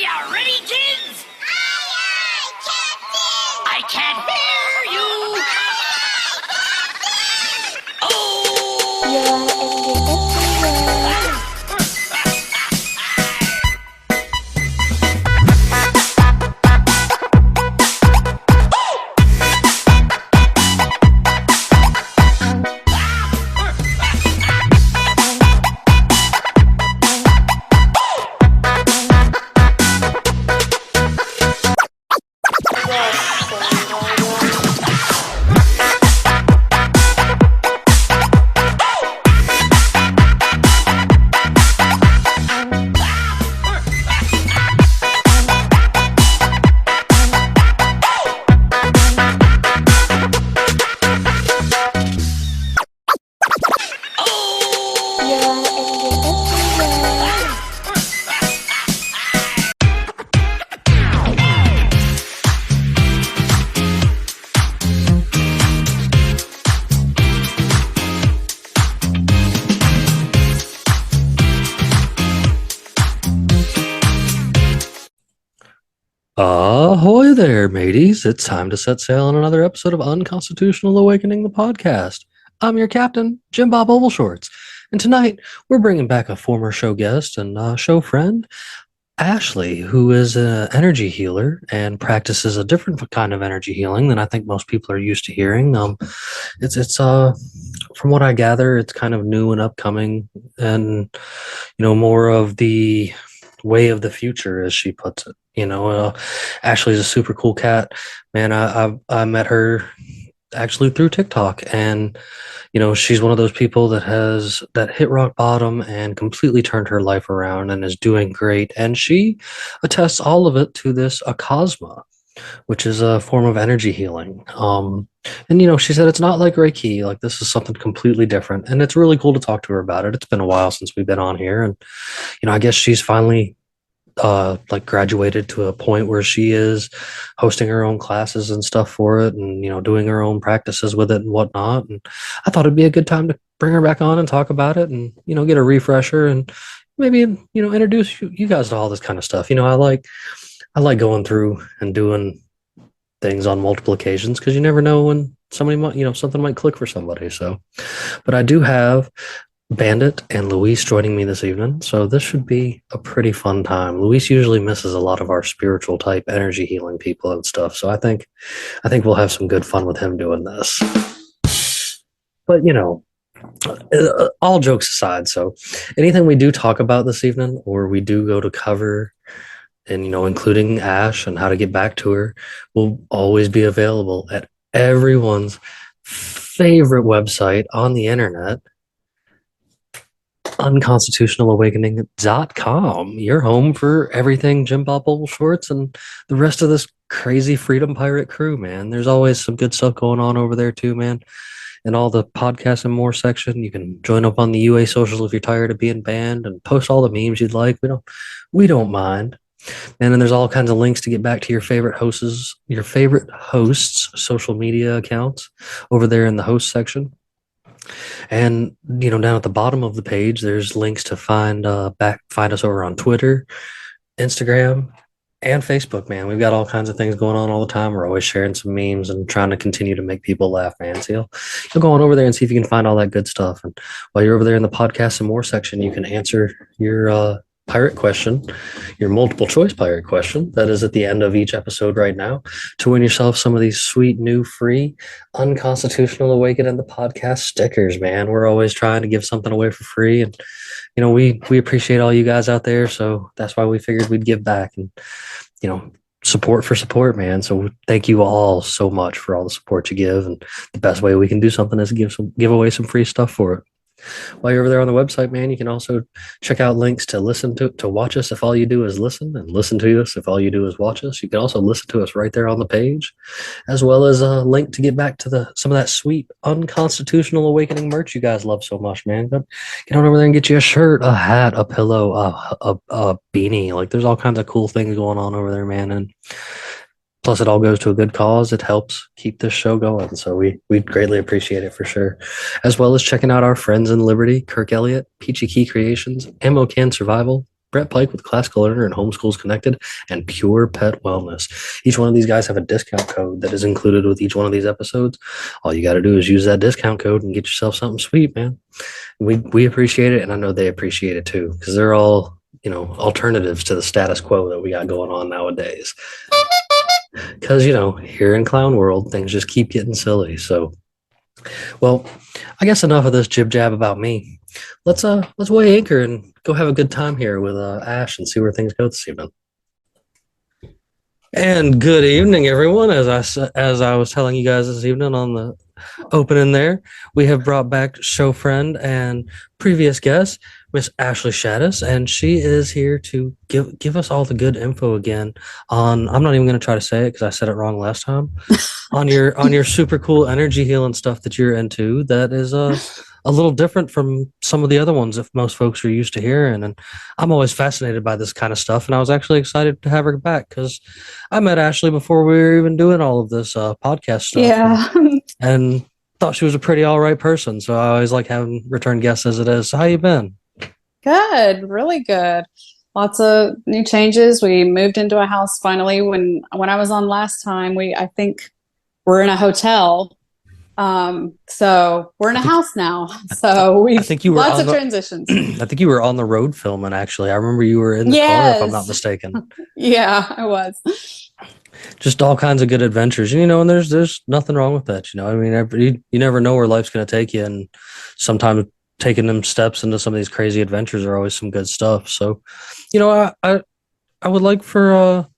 you ready, kids? Aye, Captain! I can't hear you! Oh! Ahoy there, mateys. It's time to set sail on another episode of Unconstitutional Awakening, the podcast. I'm your captain, Jimbob Ovalshorts, and tonight we're bringing back a former show guest and show friend, Ashley, who is an energy healer and practices a different kind of energy healing than I think most people are used to hearing. It's from what I gather, it's kind of new and upcoming, and more of the way of the future, as she puts it. Ashley's a super cool cat, man. I met her actually through TikTok, and she's one of those people that hit rock bottom and completely turned her life around and is doing great. And she attests all of it to this Acasma, which is a form of energy healing. And she said it's not like Reiki, like this is something completely different, and it's really cool to talk to her about it. It's been a while since we've been on here, and I guess she's finally graduated to a point where she is hosting her own classes and stuff for it, and doing her own practices with it and whatnot. And I thought it'd be a good time to bring her back on and talk about it, and get a refresher, and maybe introduce you guys to all this kind of stuff. I like going through and doing things on multiple occasions, because you never know when somebody might something might click for somebody. So, but I do have Bandit and Luis joining me this evening, so this should be a pretty fun time. Luis usually misses a lot of our spiritual type energy healing people and stuff, so I think we'll have some good fun with him doing this. But all jokes aside, so anything we do talk about this evening, or we do go to cover, and including Ash and how to get back to her, will always be available at everyone's favorite website on the internet, unconstitutionalawakening.com, your home for everything Jimbob Ovalshorts and the rest of this crazy freedom pirate crew, man. There's always some good stuff going on over there too, man. And all the podcasts and more section, you can join up on the UA socials if you're tired of being banned, and post all the memes you'd like. We don't mind. And then there's all kinds of links to get back to your favorite hosts' social media accounts over there in the host section. And down at the bottom of the page, there's links to find us over on Twitter, Instagram, and Facebook, man. We've got all kinds of things going on all the time. We're always sharing some memes and trying to continue to make people laugh, man. So you'll go on over there and see if you can find all that good stuff. And while you're over there in the podcast and more section, you can answer your pirate question, your multiple choice pirate question that is at the end of each episode right now, to win yourself some of these sweet new free Unconstitutional Awakening the podcast stickers, man. We're always trying to give something away for free, and we appreciate all you guys out there, so that's why we figured we'd give back, and support for support, man. So thank you all so much for all the support you give, and the best way we can do something is give away some free stuff for it. While you're over there on the website, man, you can also check out links to watch us if all you do is listen, and listen to us if all you do is watch us. You can also listen to us right there on the page, as well as a link to get back to some of that sweet Unconstitutional Awakening merch you guys love so much, man. But get on over there and get you a shirt, a hat, a pillow, a beanie. Like, there's all kinds of cool things going on over there, man. And plus, it all goes to a good cause. It helps keep this show going. So we'd greatly appreciate it for sure. As well as checking out our friends in Liberty, Kirk Elliott, Peachy Key Creations, Ammo Can Survival, Brett Pike with Classical Learner and Homeschools Connected, and Pure Pet Wellness. Each one of these guys have a discount code that is included with each one of these episodes. All you got to do is use that discount code and get yourself something sweet, man. We appreciate it, and I know they appreciate it too, because they're all, alternatives to the status quo that we got going on nowadays. Because, here in Clown World, things just keep getting silly. So, well, I guess enough of this jib jab about me. Let's weigh anchor and go have a good time here with Ash and see where things go this evening. And good evening, everyone. As I was telling you guys this evening on the opening there, we have brought back show friend and previous guest, Miss Ashley Shaddis, and she is here to give us all the good info again on, I'm not even going to try to say it because I said it wrong last time, on your super cool energy healing stuff that you're into that is a little different from some of the other ones that most folks are used to hearing. And I'm always fascinated by this kind of stuff, and I was actually excited to have her back because I met Ashley before we were even doing all of this podcast stuff. Yeah. And thought she was a pretty all right person. So I always like having return guests as it is. So how you been? Good. Really good. Lots of new changes. We moved into a house finally. When I was on last time, I think we're in a hotel. So we're in a house now. So I think you were lots of transitions. I think you were on the road filming, actually. I remember you were in the car, if I'm not mistaken. Yeah, I was. Just all kinds of good adventures, and there's nothing wrong with that. I mean, you never know where life's going to take you, and sometimes taking them steps into some of these crazy adventures are always some good stuff. So, I would like for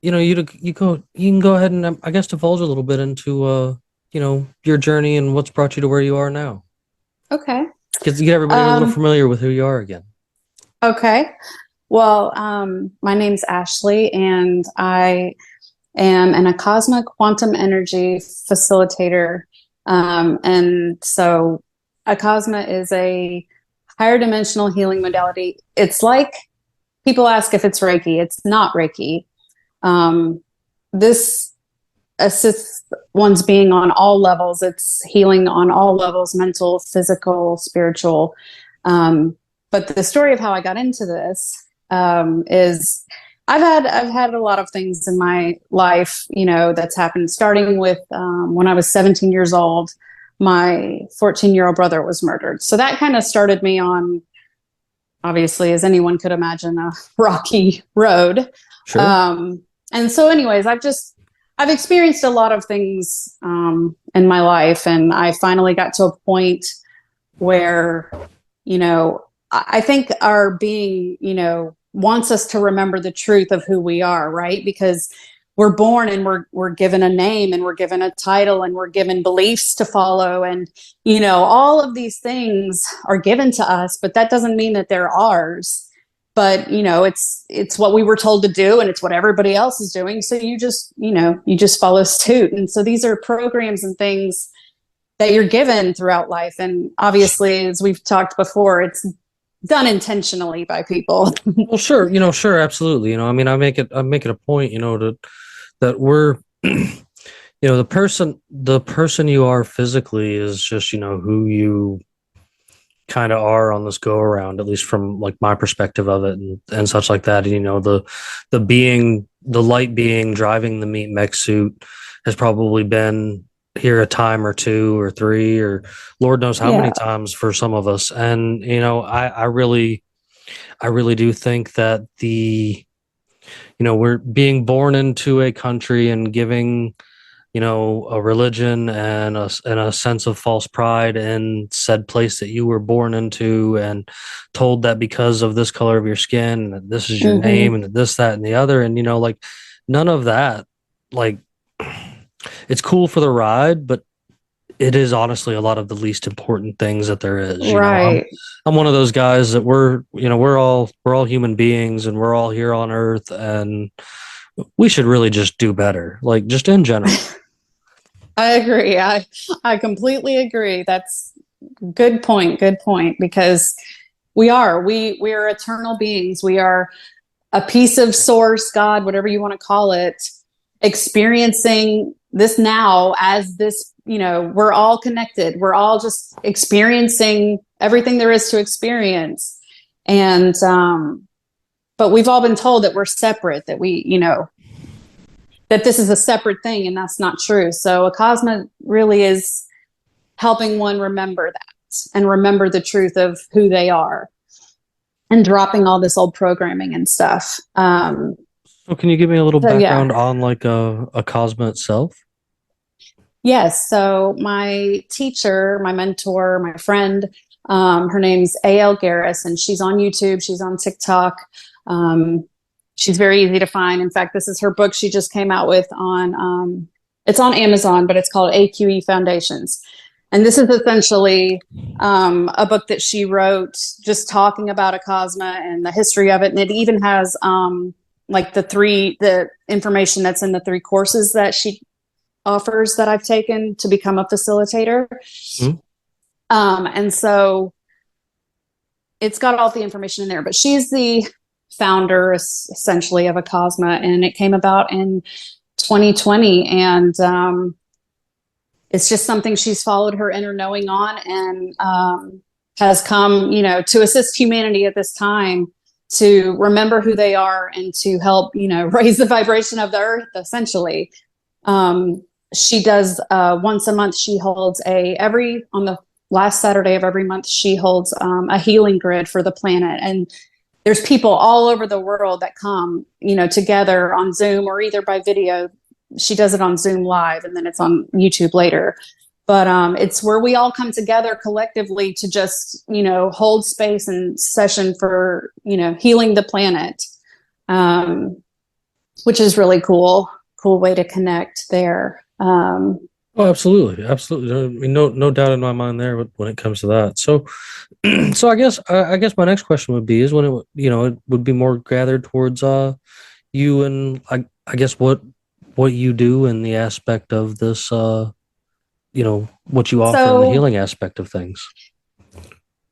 you can go ahead and I guess divulge a little bit into your journey and what's brought you to where you are now. Okay. Get everybody a little familiar with who you are again. Okay. Well, my name's Ashley, and I am an Acasma quantum energy facilitator. And so Acasma is a higher dimensional healing modality. It's like people ask if it's Reiki. It's not Reiki. This assists one's being on all levels. It's healing on all levels: mental, physical, spiritual. But the story of how I got into this is I've had a lot of things in my life, that's happened, starting with when I was 17 years old. My 14-year-old brother was murdered. So that kind of started me on, obviously, as anyone could imagine, a rocky road. Sure. And so anyways, I've experienced a lot of things in my life, and I finally got to a point where, I think our being, wants us to remember the truth of who we are, right? Because we're born and we're given a name, and we're given a title, and we're given beliefs to follow. And, all of these things are given to us, but that doesn't mean that they're ours. But, it's what we were told to do, and it's what everybody else is doing. So you just follow suit. And so these are programs and things that you're given throughout life. And obviously, as we've talked before, it's done intentionally by people. Well, sure, sure, absolutely. I mean, I make it a point, that we're, the person you are physically is just, who you kind of are on this go around, at least from like my perspective of it and such like that. The light being driving the meat mech suit has probably been here a time or two or three, or Lord knows how many times for some of us. And, I really do think that we're being born into a country and giving, a religion and a sense of false pride in said place that you were born into, and told that because of this color of your skin, that this is your name, and this, that, and the other. And, none of that, it's cool for the ride, but it is honestly a lot of the least important things that there is. Right. I'm one of those guys that we're all human beings, and we're all here on Earth, and we should really just do better, just in general. I agree. I completely agree. That's good point. Good point. Because we are eternal beings. We are a piece of source, God, whatever you want to call it, experiencing this now as this, we're all connected. We're all just experiencing everything there is to experience. And, but we've all been told that we're separate, that we, that this is a separate thing, and that's not true. So Acasma really is helping one remember that and remember the truth of who they are and dropping all this old programming and stuff. So can you give me a little background yeah. on like Acasma itself? Yes. So my teacher, my mentor, my friend, her name's A.L. Garris, and she's on YouTube. She's on TikTok. She's very easy to find. In fact, this is her book she just came out with on, it's on Amazon, but it's called AQE Foundations. And this is essentially a book that she wrote just talking about Acasma and the history of it. And it even has like the information that's in the 3 courses that she offers that I've taken to become a facilitator. Mm-hmm. And so it's got all the information in there, but she's the founder essentially of Acasma, and it came about in 2020. And it's just something she's followed her inner knowing on, and has come, to assist humanity at this time to remember who they are and to help, raise the vibration of the earth, essentially. She does once a month, she holds on the last Saturday of every month, she holds a healing grid for the planet. And there's people all over the world that come, together on Zoom or either by video. She does it on Zoom live, and then it's on YouTube later. But it's where we all come together collectively to just, hold space and session for, healing the planet, which is really cool way to connect there. Oh, absolutely. Absolutely. I mean, no doubt in my mind there when it comes to that. So, so I guess my next question would be is when it would be more gathered towards you, and I guess what you do in the aspect of this, what you offer in the healing aspect of things.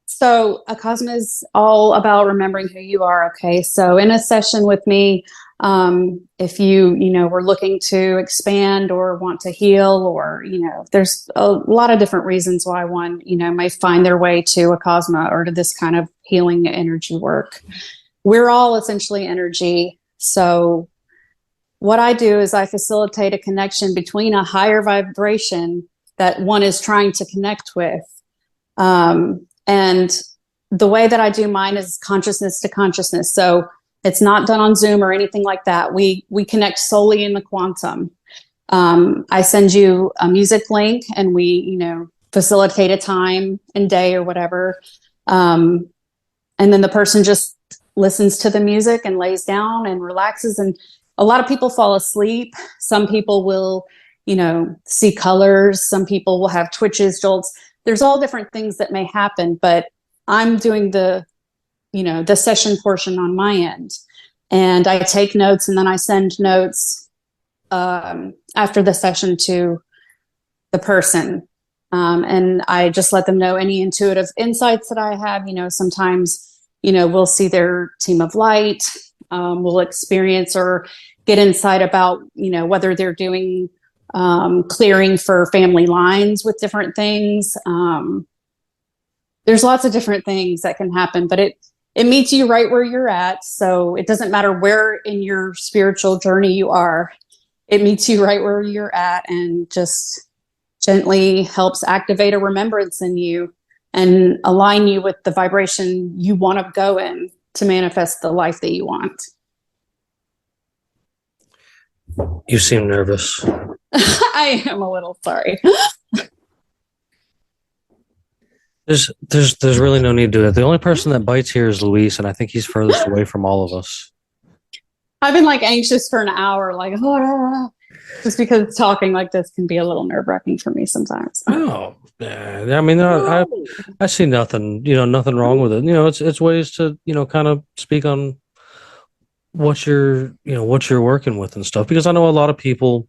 So Acasma is all about remembering who you are. Okay. So in a session with me, if you were looking to expand or want to heal, or, there's a lot of different reasons why one, may find their way to Acasma or to this kind of healing energy work. We're all essentially energy. So what I do is I facilitate a connection between a higher vibration that one is trying to connect with. And the way that I do mine is consciousness to consciousness. So it's not done on Zoom or anything like that. We connect solely in the quantum. I send you a music link, and we, facilitate a time and day or whatever. And then the person just listens to the music and lays down and relaxes. And a lot of people fall asleep. Some people will, see colors. Some people will have twitches, jolts. There's all different things that may happen, but I'm doing the session portion on my end, and I take notes, and then I send notes after the session to the person. And I just let them know any intuitive insights that I have. Sometimes, we'll see their team of light, we'll experience or get insight about, whether they're doing clearing for family lines with different things. There's lots of different things that can happen, but it meets you right where you're at. So it doesn't matter where in your spiritual journey you are. It meets you right where you're at, and just gently helps activate a remembrance in you and align you with the vibration you want to go in to manifest the life that you want. You seem nervous. I am a little sorry. There's really no need to do it. The only person that bites here is Luis, and I think he's furthest away from all of us. I've been anxious for an hour, just because talking like this can be a little nerve-wracking for me sometimes. Oh, yeah. I mean, I see nothing, nothing wrong with it. It's ways to, kind of speak on what you're working with and stuff, because I know a lot of people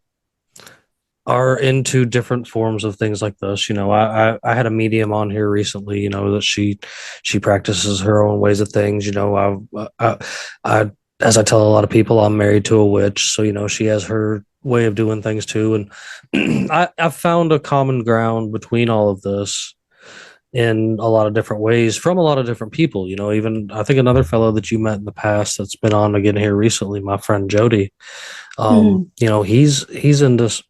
are into different forms of things like this. I had a medium on here recently, that she practices her own ways of things. I as I tell a lot of people, I'm married to a witch, so she has her way of doing things too, and I've found a common ground between all of this, in a lot of different ways from a lot of different people. Even I think another fellow that you met in the past that's been on again here recently, my friend Jody. He's into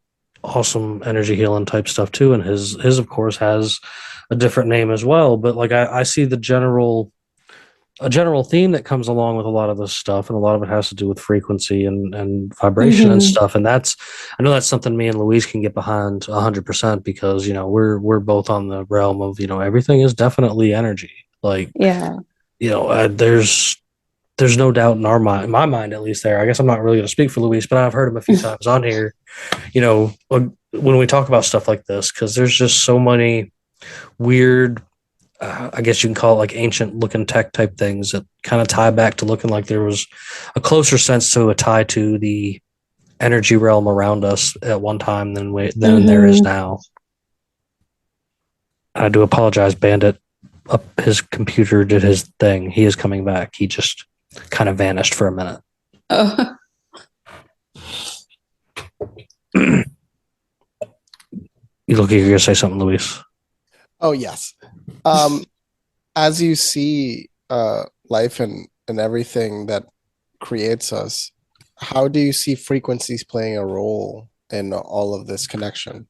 awesome energy healing type stuff too, and his of course has a different name as well. But like I see a general theme that comes along with a lot of this stuff, and a lot of it has to do with frequency and vibration and stuff. And I know that's something me and Louise can get behind 100% because we're both on the realm of everything is definitely energy. Like there's no doubt in my mind at least. There, I guess I'm not really going to speak for Louise, but I've heard him a few times on here. When we talk about stuff like this, because there's just so many weird. I guess you can call it like ancient looking tech type things that kind of tie back to looking like there was a closer sense to a tie to the energy realm around us at one time than there is now. I do apologize, Bandit. His computer did his thing. He is coming back. He just kind of vanished for a minute. Oh. You look like you're going to say something, Luis. Oh, yes. As you see life and everything that creates us, how do you see frequencies playing a role in all of this connection?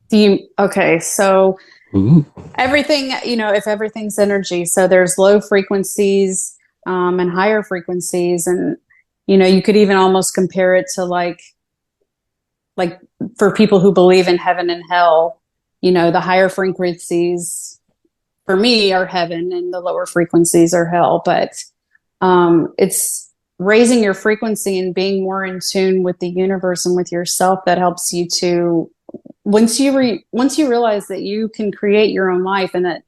So everything, if everything's energy, so there's low frequencies and higher frequencies. And, you could even almost compare it to like for people who believe in heaven and hell, the higher frequencies for me are heaven and the lower frequencies are hell. But it's raising your frequency and being more in tune with the universe and with yourself that helps you to, once you realize that you can create your own life and that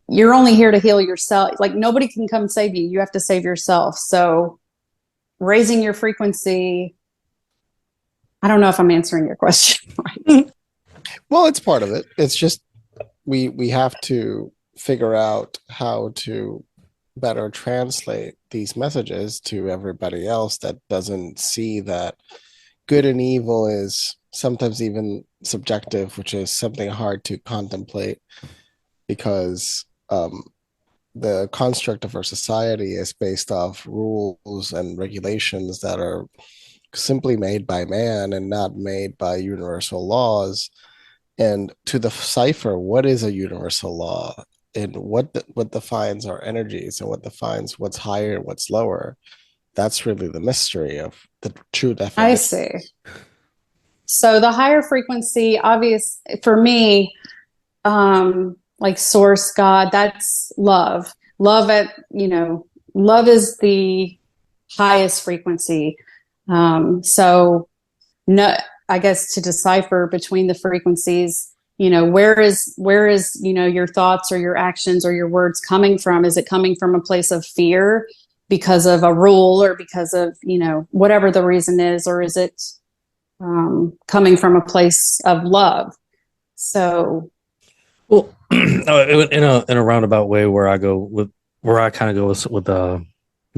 you're only here to heal yourself. Like nobody can come save you. You have to save yourself. So raising your frequency, I don't know if I'm answering your question right. Well, it's part of it. It's just we have to figure out how to better translate these messages to everybody else that doesn't see that good and evil is sometimes even subjective, which is something hard to contemplate because the construct of our society is based off rules and regulations that are simply made by man and not made by universal laws. And to decipher what is a universal law and what defines our energies and what defines what's higher and what's lower, that's really the mystery of the true definition. I see. So the higher frequency, obvious for me, like source, God, that's love. Love love is the highest frequency. So no, I guess to decipher between the frequencies, where is your thoughts or your actions or your words coming from? Is it coming from a place of fear because of a rule or because of, whatever the reason is, or is it coming from a place of love? So, well, in a roundabout way, where I kind of go with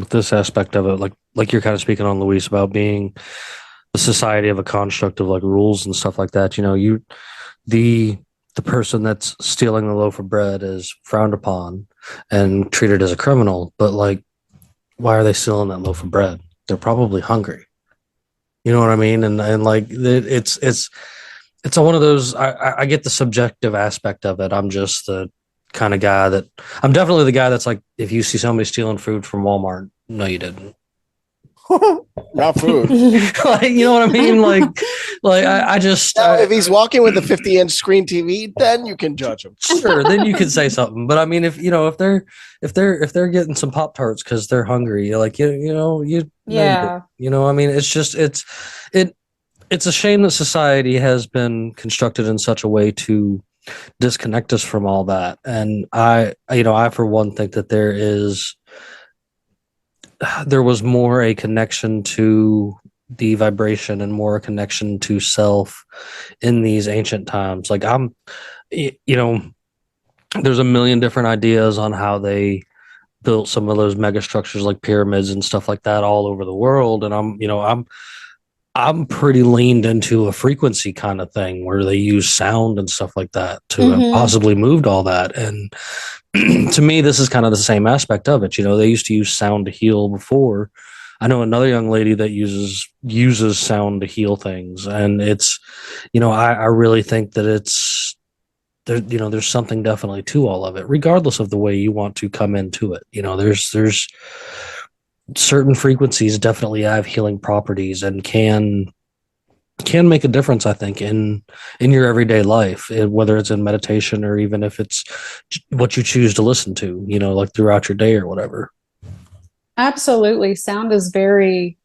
this aspect of it, like you're kind of speaking on, Luis, about being the society of a construct of like rules and stuff like that. The person that's stealing the loaf of bread is frowned upon and treated as a criminal, but like, why are they stealing that loaf of bread? They're probably hungry. You know what I mean? And like it's a one of those. I get the subjective aspect of it. I'm just the kind of guy I'm definitely the guy that's like, if you see somebody stealing food from Walmart, no, you didn't. Not food. Like, you know what I mean? Like I just now, if he's walking with a 50-inch screen TV, then you can judge him. Sure, then you can say something. But I mean, if they're getting some Pop-Tarts because they're hungry, you're like, yeah. I mean, it's just it's a shame that society has been constructed in such a way to disconnect us from all that. And I for one think that there was more a connection to the vibration and more a connection to self in these ancient times. Like there's a million different ideas on how they built some of those mega structures like pyramids and stuff like that all over the world. And I'm I'm pretty leaned into a frequency kind of thing where they use sound and stuff like that to have Mm-hmm. possibly moved all that. And to me, this is kind of the same aspect of it. You know, they used to use sound to heal before. I know another young lady that uses sound to heal things, and it's, you know, I really think that it's there. You know, there's something definitely to all of it, regardless of the way you want to come into it. You know, there's certain frequencies definitely have healing properties and can make a difference, I think, in your everyday life, whether it's in meditation or even if it's what you choose to listen to, you know, like throughout your day or whatever. Absolutely. Sound is can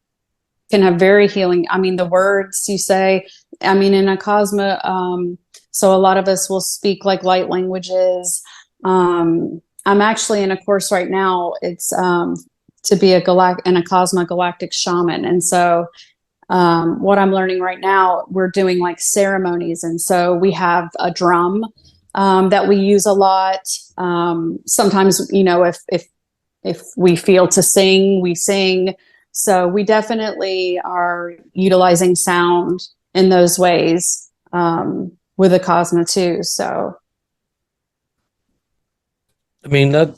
have very healing. I mean, the words you say, I mean, in Acasma, so a lot of us will speak like light languages. I'm actually in a course right now. It's to be an Acasma galactic shaman. And so what I'm learning right now, we're doing like ceremonies. And so we have a drum that we use a lot. Sometimes, you know, if we feel to sing, we sing. So we definitely are utilizing sound in those ways with Acasma too. So I mean that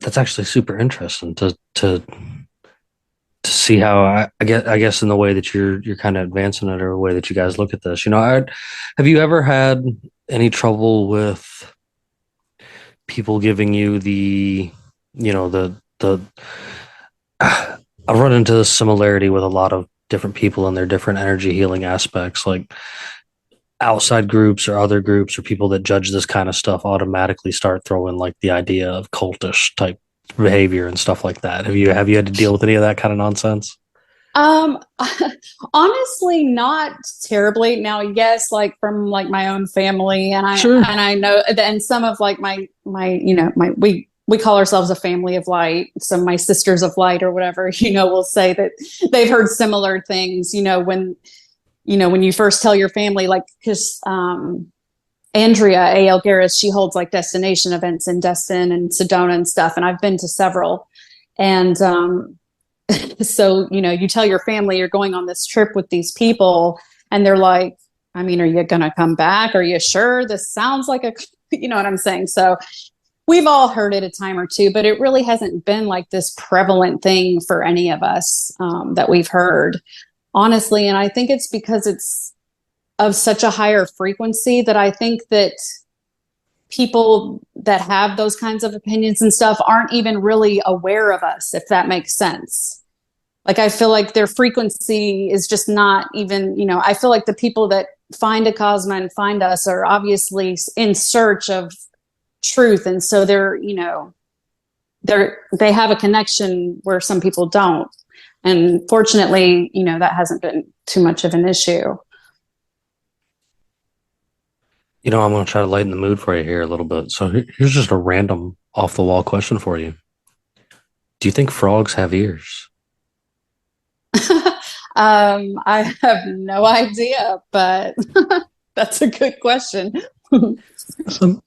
that's actually super interesting to see how I guess in the way that you're kind of advancing it or the way that you guys look at this. You know, have you ever had any trouble with people giving you you know, the I've run into this similarity with a lot of different people and their different energy healing aspects, like outside groups or other groups or people that judge this kind of stuff automatically start throwing like the idea of cultish type behavior and stuff like that. Have you had to deal with any of that kind of nonsense? Um, honestly, not terribly. Now, yes, like from like my own family, Sure. and I know, and some of like my you know my we call ourselves a family of light. So my sisters of light or whatever, you know, will say that they've heard similar things. You know when you first tell your family, like because Andrea A.L. Garris, she holds like destination events in Destin and Sedona and stuff, and I've been to several, and so you know you tell your family you're going on this trip with these people and they're like, I mean, are you gonna come back? Are you sure? This sounds like a you know what I'm saying? So we've all heard it a time or two, but it really hasn't been like this prevalent thing for any of us that we've heard, honestly. And I think it's because it's of such a higher frequency that I think that people that have those kinds of opinions and stuff aren't even really aware of us, if that makes sense. Like, I feel like their frequency is just not even, you know, I feel like the people that find Acasma and find us are obviously in search of truth. And so they're, you know, they have a connection where some people don't. And fortunately, you know, that hasn't been too much of an issue. You know, I'm going to try to lighten the mood for you here a little bit. So here's just a random off the wall question for you. Do you think frogs have ears? I have no idea, but that's a good question. Some,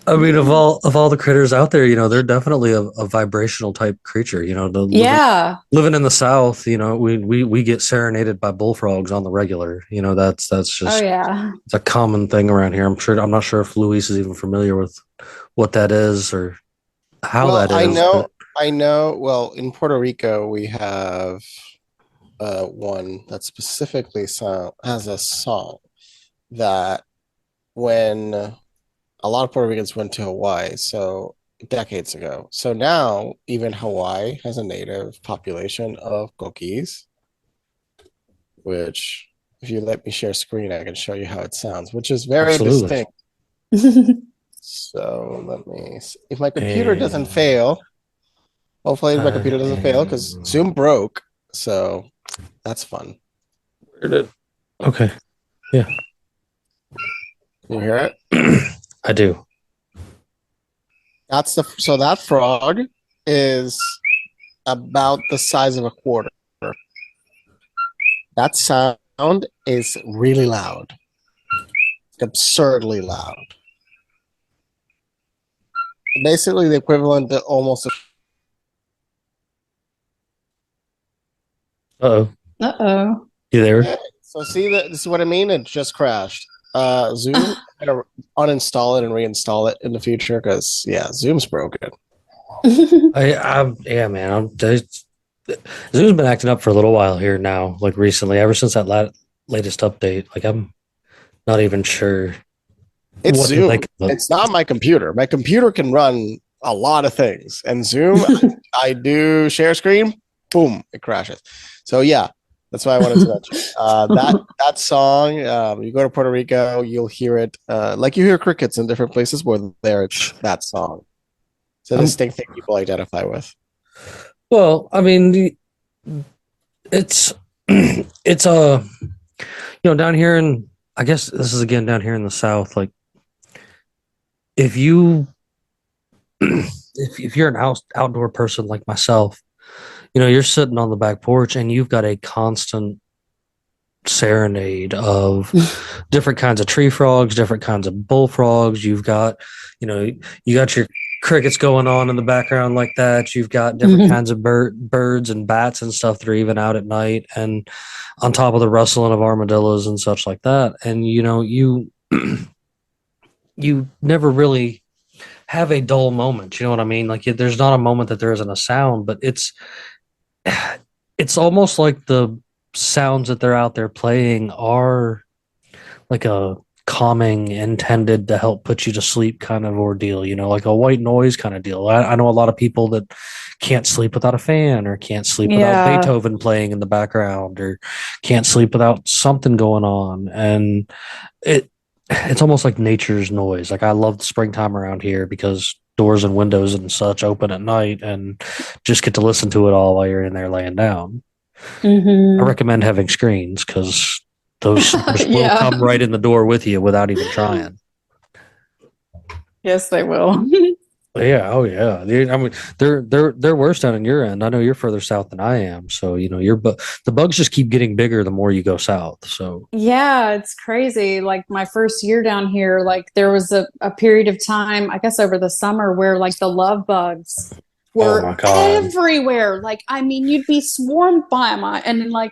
I mean, of all the critters out there, you know, they're definitely a vibrational type creature. You know, Yeah. living in the South, you know, we get serenaded by bullfrogs on the regular. You know, that's Oh, just yeah. it's a common thing around here. I'm not sure if Luis is even familiar with what that is or how Well, that is, but I know. Well, in Puerto Rico, we have one that specifically has a song that when a lot of Puerto Ricans went to Hawaii, so decades ago. So now even Hawaii has a native population of cookies, which if you let me share screen, I can show you how it sounds, which is very absolutely. distinct. So let me see. If my computer doesn't And fail, hopefully my I computer doesn't fail because am Zoom broke. So that's fun. where did okay, yeah, Can you hear it? I do. So that frog is about the size of a quarter. That sound is really loud, absurdly loud. Basically, the equivalent to almost. Uh oh. Uh-oh. You there? So see that this is what I mean. It just crashed. Zoom. I'm gonna uninstall it and reinstall it in the future because Zoom's broken. Yeah, man. Zoom's been acting up for a little while here now, like recently, ever since that latest update. Like, I'm not even sure It's what to Zoom. think of it. It's not my computer. My computer can run a lot of things, and Zoom, I do share screen, boom, it crashes. So yeah, that's why I wanted to mention that song. You go to Puerto Rico, you'll hear it like you hear crickets in different places. Where there, it's that song. It's a distinct thing people identify with. Well, I mean, it's down here in, I guess this is again down here in the South. Like, if you if you're an outdoor person like myself, you're sitting on the back porch and you've got a constant serenade of different kinds of tree frogs, different kinds of bullfrogs. You've got, you got your crickets going on in the background like that. You've got different kinds of birds and bats and stuff that are even out at night, and on top of the rustling of armadillos and such like that. And you you never really have a dull moment. You know what I mean? Like, there's not a moment that there isn't a sound, but it's almost like the sounds that they're out there playing are like a calming, intended to help put you to sleep kind of ordeal, like a white noise kind of deal. I know a lot of people that can't sleep without a fan, or can't sleep without Beethoven playing in the background, or can't sleep without something going on. And it's almost like nature's noise. Like, I love the springtime around here because doors and windows and such open at night, and just get to listen to it all while you're in there laying down. I recommend having screens because those will come right in the door with you without even trying. Yes, they will. Yeah, oh yeah. I mean, they're worse down in your end. I know you're further south than I am, so the bugs just keep getting bigger the more you go south. So yeah, it's crazy. Like, my first year down here, like, there was a period of time, I guess over the summer, where like the love bugs were everywhere. Like, I mean, you'd be swarmed by them, and like,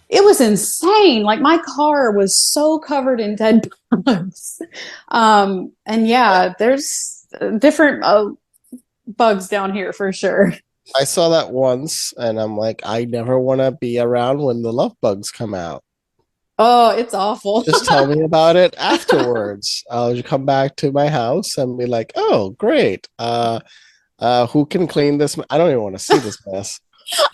it was insane. Like, my car was so covered in dead bugs. And yeah, there's different bugs down here for sure. I saw that once, and I'm like, I never want to be around when the love bugs come out. Oh, it's awful. Just tell me about it afterwards. I'll come back to my house and be like, oh, great. Who can clean this? I don't even want to see this mess.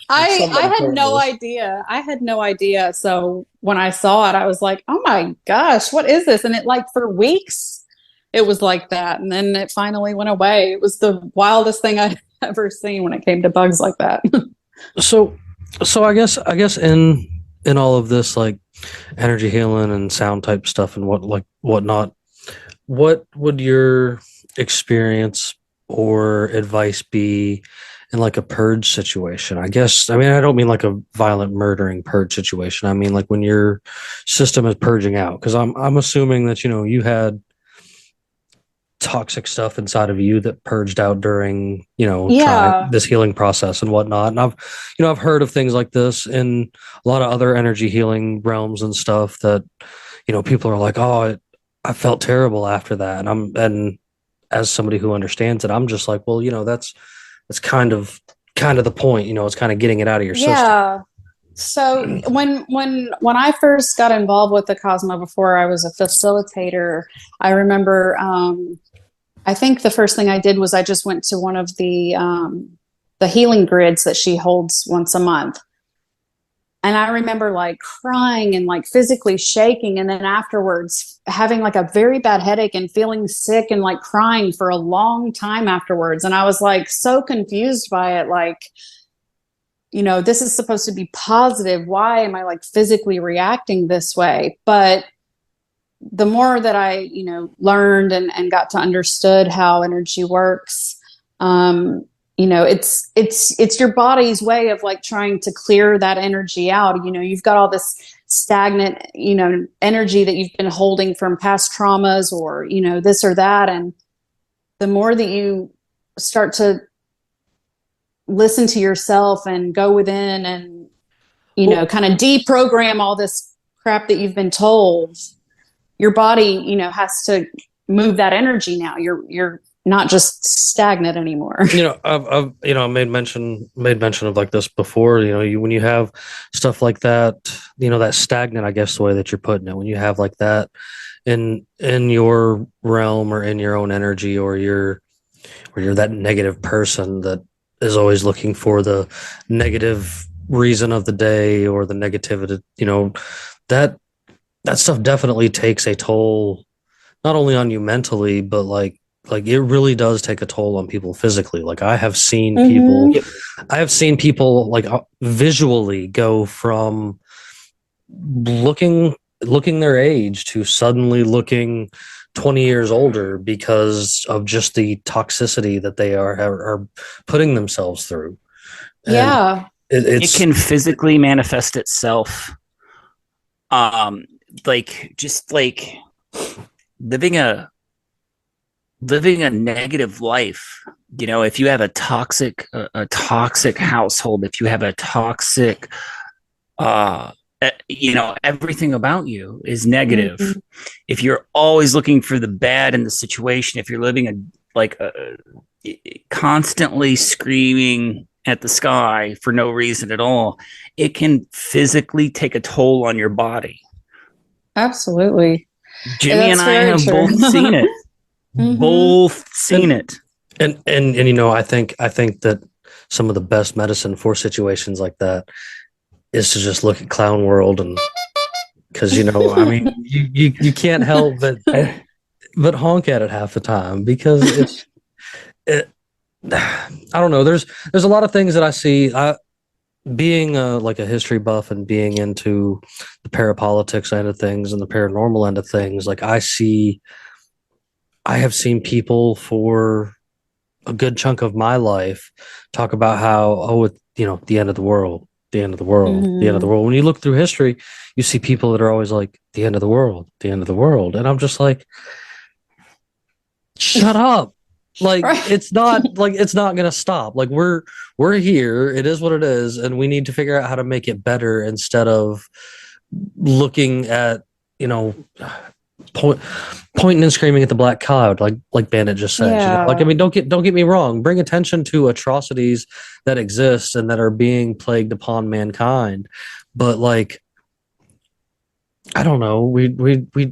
I had no idea. I had no idea. So when I saw it, I was like, oh my gosh, what is this? And it, like, for weeks, it was like that. And then it finally went away. It was the wildest thing I'd ever seen when it came to bugs like that. So I guess in all of this, like, energy healing and sound type stuff and whatnot, what would your experience or advice be in like a purge situation? I guess, I mean, I don't mean like a violent murdering purge situation. I mean, like, when your system is purging out, because I'm assuming that you had toxic stuff inside of you that purged out during trying this healing process and whatnot. And I've heard of things like this in a lot of other energy healing realms and stuff that people are like, oh, I felt terrible after that. And as somebody who understands it, I'm just like, well, that's kind of the point. It's kind of getting it out of your system. So when I first got involved with Acasma, before I was a facilitator, I remember I think the first thing I did was I just went to one of the healing grids that she holds once a month. And I remember, like, crying and, like, physically shaking, and then afterwards having, like, a very bad headache and feeling sick and, like, crying for a long time afterwards. And I was, like, so confused by it. Like, this is supposed to be positive. Why am I, like, physically reacting this way? But the more that I, learned and got to understood how energy works, it's your body's way of, like, trying to clear that energy out. You've got all this stagnant, energy that you've been holding from past traumas, or, this or that. And the more that you start to listen to yourself and go within and kind of deprogram all this crap that you've been told, your body, has to move that energy now. You're not just stagnant anymore. I've made mention of like this before. When you have stuff like that, that stagnant, I guess the way that you're putting it, when you have like that in your realm or in your own energy, or you're that negative person that is always looking for the negative reason of the day or the negativity, that stuff definitely takes a toll, not only on you mentally, but like it really does take a toll on people physically. Like I have seen people like visually go from looking their age to suddenly looking 20 years older because of just the toxicity that they are putting themselves through. Yeah. It can physically manifest itself. Just living a negative life. If you have a toxic household, if you have a toxic, everything about you is negative. Mm-hmm. If you're always looking for the bad in the situation, if you're living constantly screaming at the sky for no reason at all, it can physically take a toll on your body. Absolutely. Jimmy and I have both seen it. Mm-hmm. Both seen it. And I think that some of the best medicine for situations like that is to just look at Clown World, and because you can't help but honk at it half the time, because I don't know, there's a lot of things that I see. Being like a history buff and being into the parapolitics end of things and the paranormal end of things, like I have seen people for a good chunk of my life talk about how, the end of the world, the end of the world, mm-hmm. the end of the world. When you look through history, you see people that are always like, the end of the world, the end of the world. And I'm just like, shut up. Like, right. It's not going to stop. Like we're here. It is what it is. And we need to figure out how to make it better instead of looking at, pointing and screaming at the black cloud, like Bandit just said. Yeah. Don't get me wrong. Bring attention to atrocities that exist and that are being plagued upon mankind. But like, I don't know. We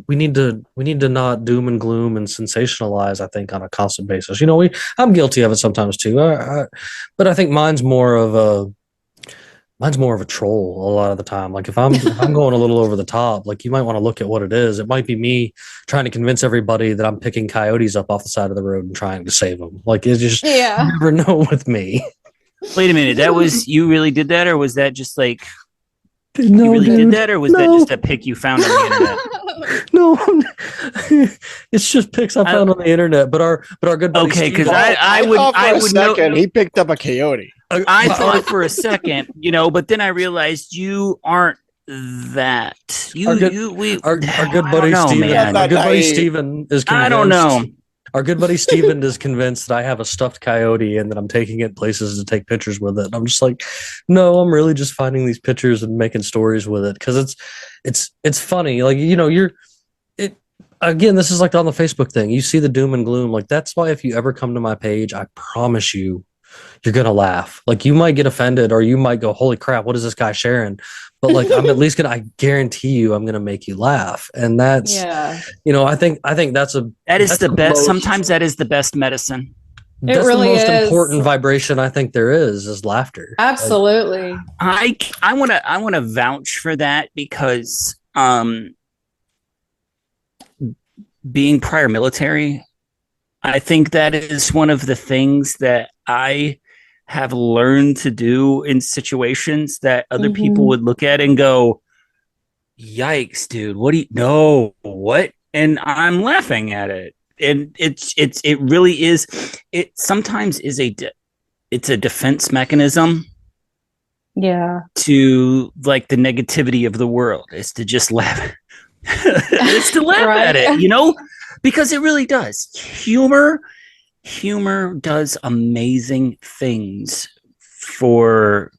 need to not doom and gloom and sensationalize, I think, on a constant basis. I'm guilty of it sometimes too. But I think mine's more of a troll a lot of the time. Like if I'm going a little over the top, like you might want to look at what it is. It might be me trying to convince everybody that I'm picking coyotes up off the side of the road and trying to save them. Like it's just, you never know with me. Wait a minute. You really did that? Or was that just like, no, you really dude, did that? Or was that just a pic you found on the internet? No, it's just pics I found on the internet. But our good buddy. Okay, because I would know. He picked up a coyote. I thought for a second, but then I realized you aren't that. Our good buddy Steven. Our good buddy Steven is convinced. I don't know. Our good buddy Steven is convinced that I have a stuffed coyote and that I'm taking it places to take pictures with it. And I'm just like, no, I'm really just finding these pictures and making stories with it because it's funny. Like again, this is like on the Facebook thing. You see the doom and gloom. Like that's why if you ever come to my page, I promise you're gonna laugh. Like you might get offended or you might go, holy crap, what is this guy sharing? But like I'm at least I guarantee you I'm gonna make you laugh. And that's I think that is the best. Sometimes that is the best medicine. That's really the most important vibration I think there is laughter. Absolutely. I wanna vouch for that because being prior military, I think that is one of the things that I have learned to do in situations that other people would look at and go, yikes, dude, what? And I'm laughing at it. And it really is. It sometimes is it's a defense mechanism. Yeah. To like the negativity of the world is to just laugh. It's to laugh at it, because it really does. Humor does amazing things for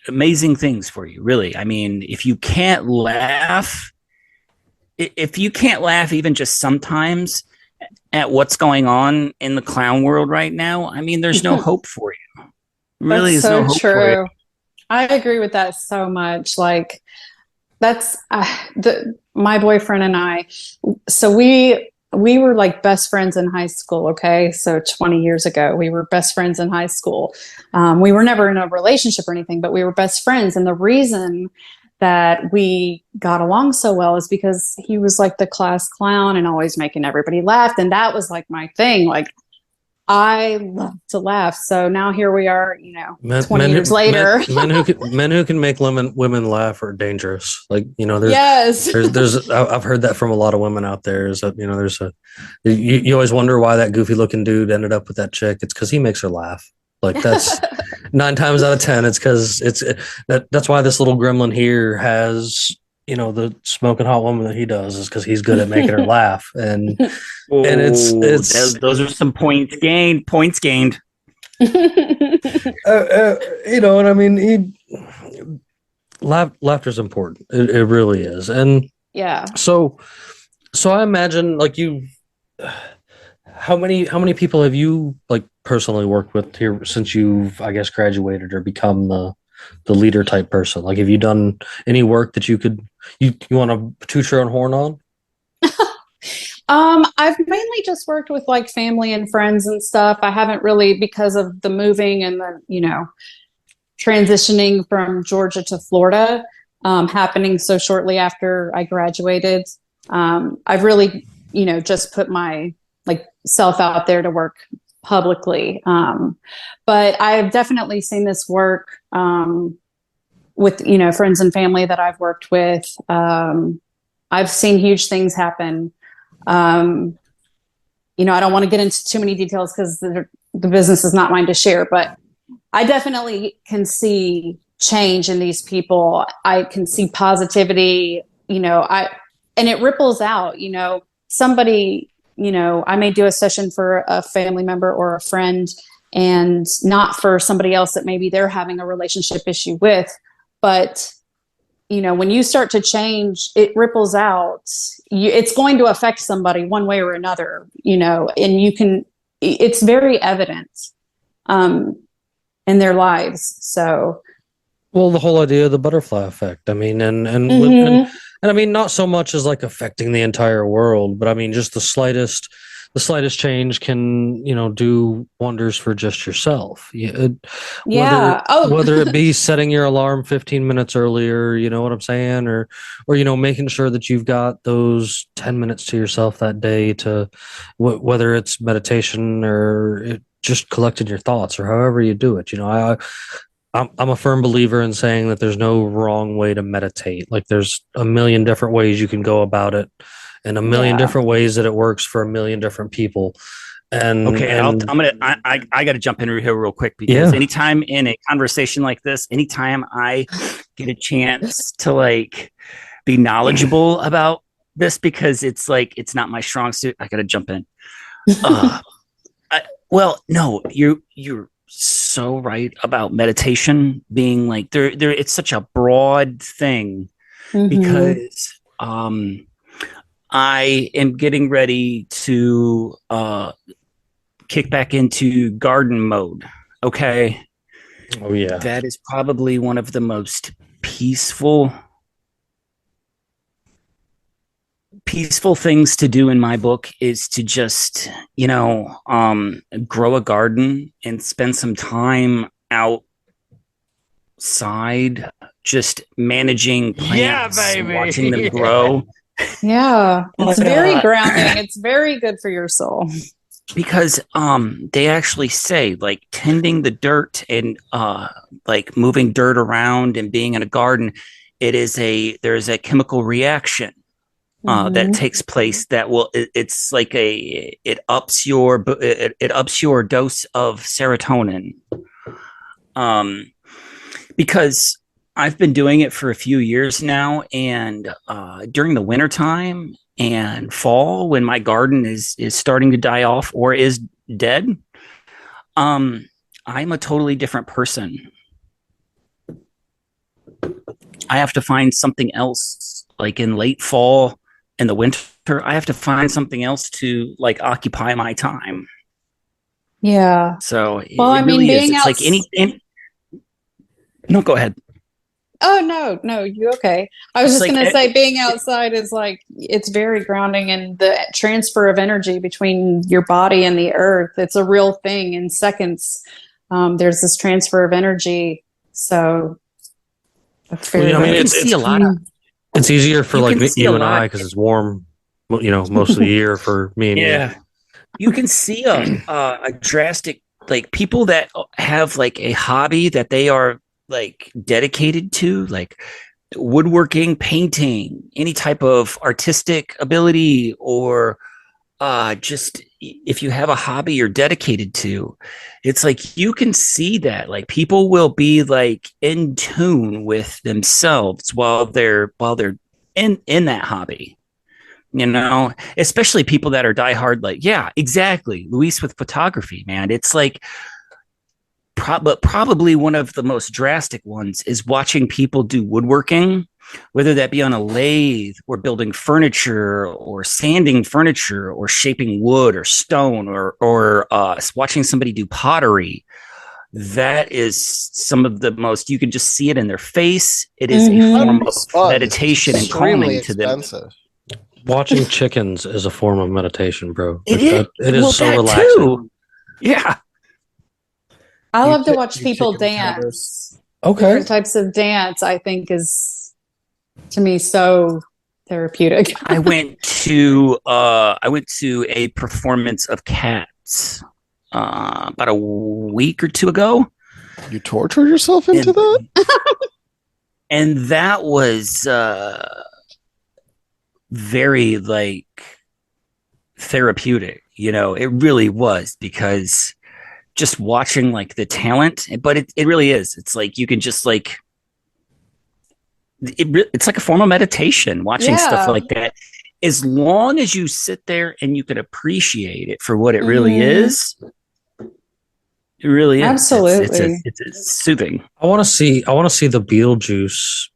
amazing things for you, really. I mean, if you can't laugh even just sometimes at what's going on in the clown world right now, I mean, there's no hope for you. Really, That's is no so hope for you. true. I agree with that so much. Like that's my boyfriend and I. So we were like best friends in high school. Okay, so 20 years ago, we were best friends in high school. We were never in a relationship or anything, but we were best friends. And the reason that we got along so well is because he was like the class clown and always making everybody laugh. And that was like my thing. Like I love to laugh. So now here we are, 20 years later. Men who can make women laugh are dangerous. Like, Yes. I've heard that from a lot of women out there, is that, you always wonder why that goofy looking dude ended up with that chick. It's because he makes her laugh. Like that's 9 times out of 10. It's because that's why this little gremlin here has, the smoking hot woman that he does, is because he's good at making her laugh. And it's those are some points gained. And I mean, laughter's important. It really is. And yeah. So I imagine, like, how many people have you like personally worked with here since you've, I guess, graduated or become the leader type person? Like, have you done any work that you want to toot your own horn on? I've mainly just worked with like family and friends and stuff. I haven't really, because of the moving and the, transitioning from Georgia to Florida, happening so shortly after I graduated. I've really, just put my like self out there to work publicly. But I've definitely seen this work, with, friends and family that I've worked with. I've seen huge things happen. I don't want to get into too many details because the business is not mine to share, but I definitely can see change in these people. I can see positivity, and it ripples out, somebody, I may do a session for a family member or a friend and not for somebody else that maybe they're having a relationship issue with, but when you start to change, it ripples out. It's going to affect somebody one way or another, and it's very evident in their lives. So, well, the whole idea of the butterfly effect. I mean, and I mean, not so much as like affecting the entire world, but I mean, just the slightest change can, do wonders for just yourself. Whether it be setting your alarm 15 minutes earlier, you know what I'm saying? Or, making sure that you've got those 10 minutes to yourself that day to whether it's meditation or just collecting your thoughts or however you do it. I'm a firm believer in saying that there's no wrong way to meditate. Like, there's a million different ways you can go about it, and a million different ways that it works for a million different people. And okay, I got to jump in here real quick, because anytime in a conversation like this, anytime I get a chance to like be knowledgeable about this, because it's like, it's not my strong suit, I got to jump in. Well, no, you're so right about meditation being like there. It's such a broad thing, because I am getting ready to kick back into garden mode. Okay. Oh yeah. That is probably one of the most peaceful things to do in my book, is to just, grow a garden and spend some time outside, just managing plants, watching them grow. Yeah, it's very grounding. It's very good for your soul. Because they actually say, like, tending the dirt and like moving dirt around and being in a garden, there's a chemical reaction that takes place that it's like it ups your dose of serotonin. Because I've been doing it for a few years now, and during the wintertime and fall, when my garden is starting to die off or is dead, I'm a totally different person. I have to find something else, like in late fall and the winter. I have to find something else to like occupy my time. Yeah. So Well, I it mean, really is. being It's like anything. No, go ahead. Oh, no, you okay. I was It's just like going to say being outside is like, it's very grounding, and the transfer of energy between your body and the earth. It's a real thing in seconds. There's this transfer of energy. So that's very, Well, I mean, you can it's see a lot of. it's easier for You like can see you a and I lot. because it's warm, most of the year for me and you. Yeah, you can see a drastic, like, people that have like a hobby that they are like dedicated to, like woodworking, painting, any type of artistic ability, or just if you have a hobby you're dedicated to, it's like you can see that like people will be like in tune with themselves while they're in that hobby. Especially people that are diehard, like, yeah, exactly. Luis with photography, man. It's like, but probably one of the most drastic ones is watching people do woodworking, whether that be on a lathe or building furniture or sanding furniture or shaping wood or stone, or watching somebody do pottery. That is some of the most, you can just see it in their face. It is a form of meditation and calming to them. Watching chickens is a form of meditation, bro. It is well, so that relaxing. too. Yeah. I love to watch people dance. Okay. Different types of dance, I think, is to me so therapeutic. I went to a performance of Cats about a week or two ago. You tortured yourself into that? And that was very like therapeutic. It really was, because just watching like the talent, but it really is. It's like you can just like it's like a form of meditation watching stuff like that, as long as you sit there and you can appreciate it for what it really is. It really is. Absolutely. It's soothing. I want to see the Beetlejuice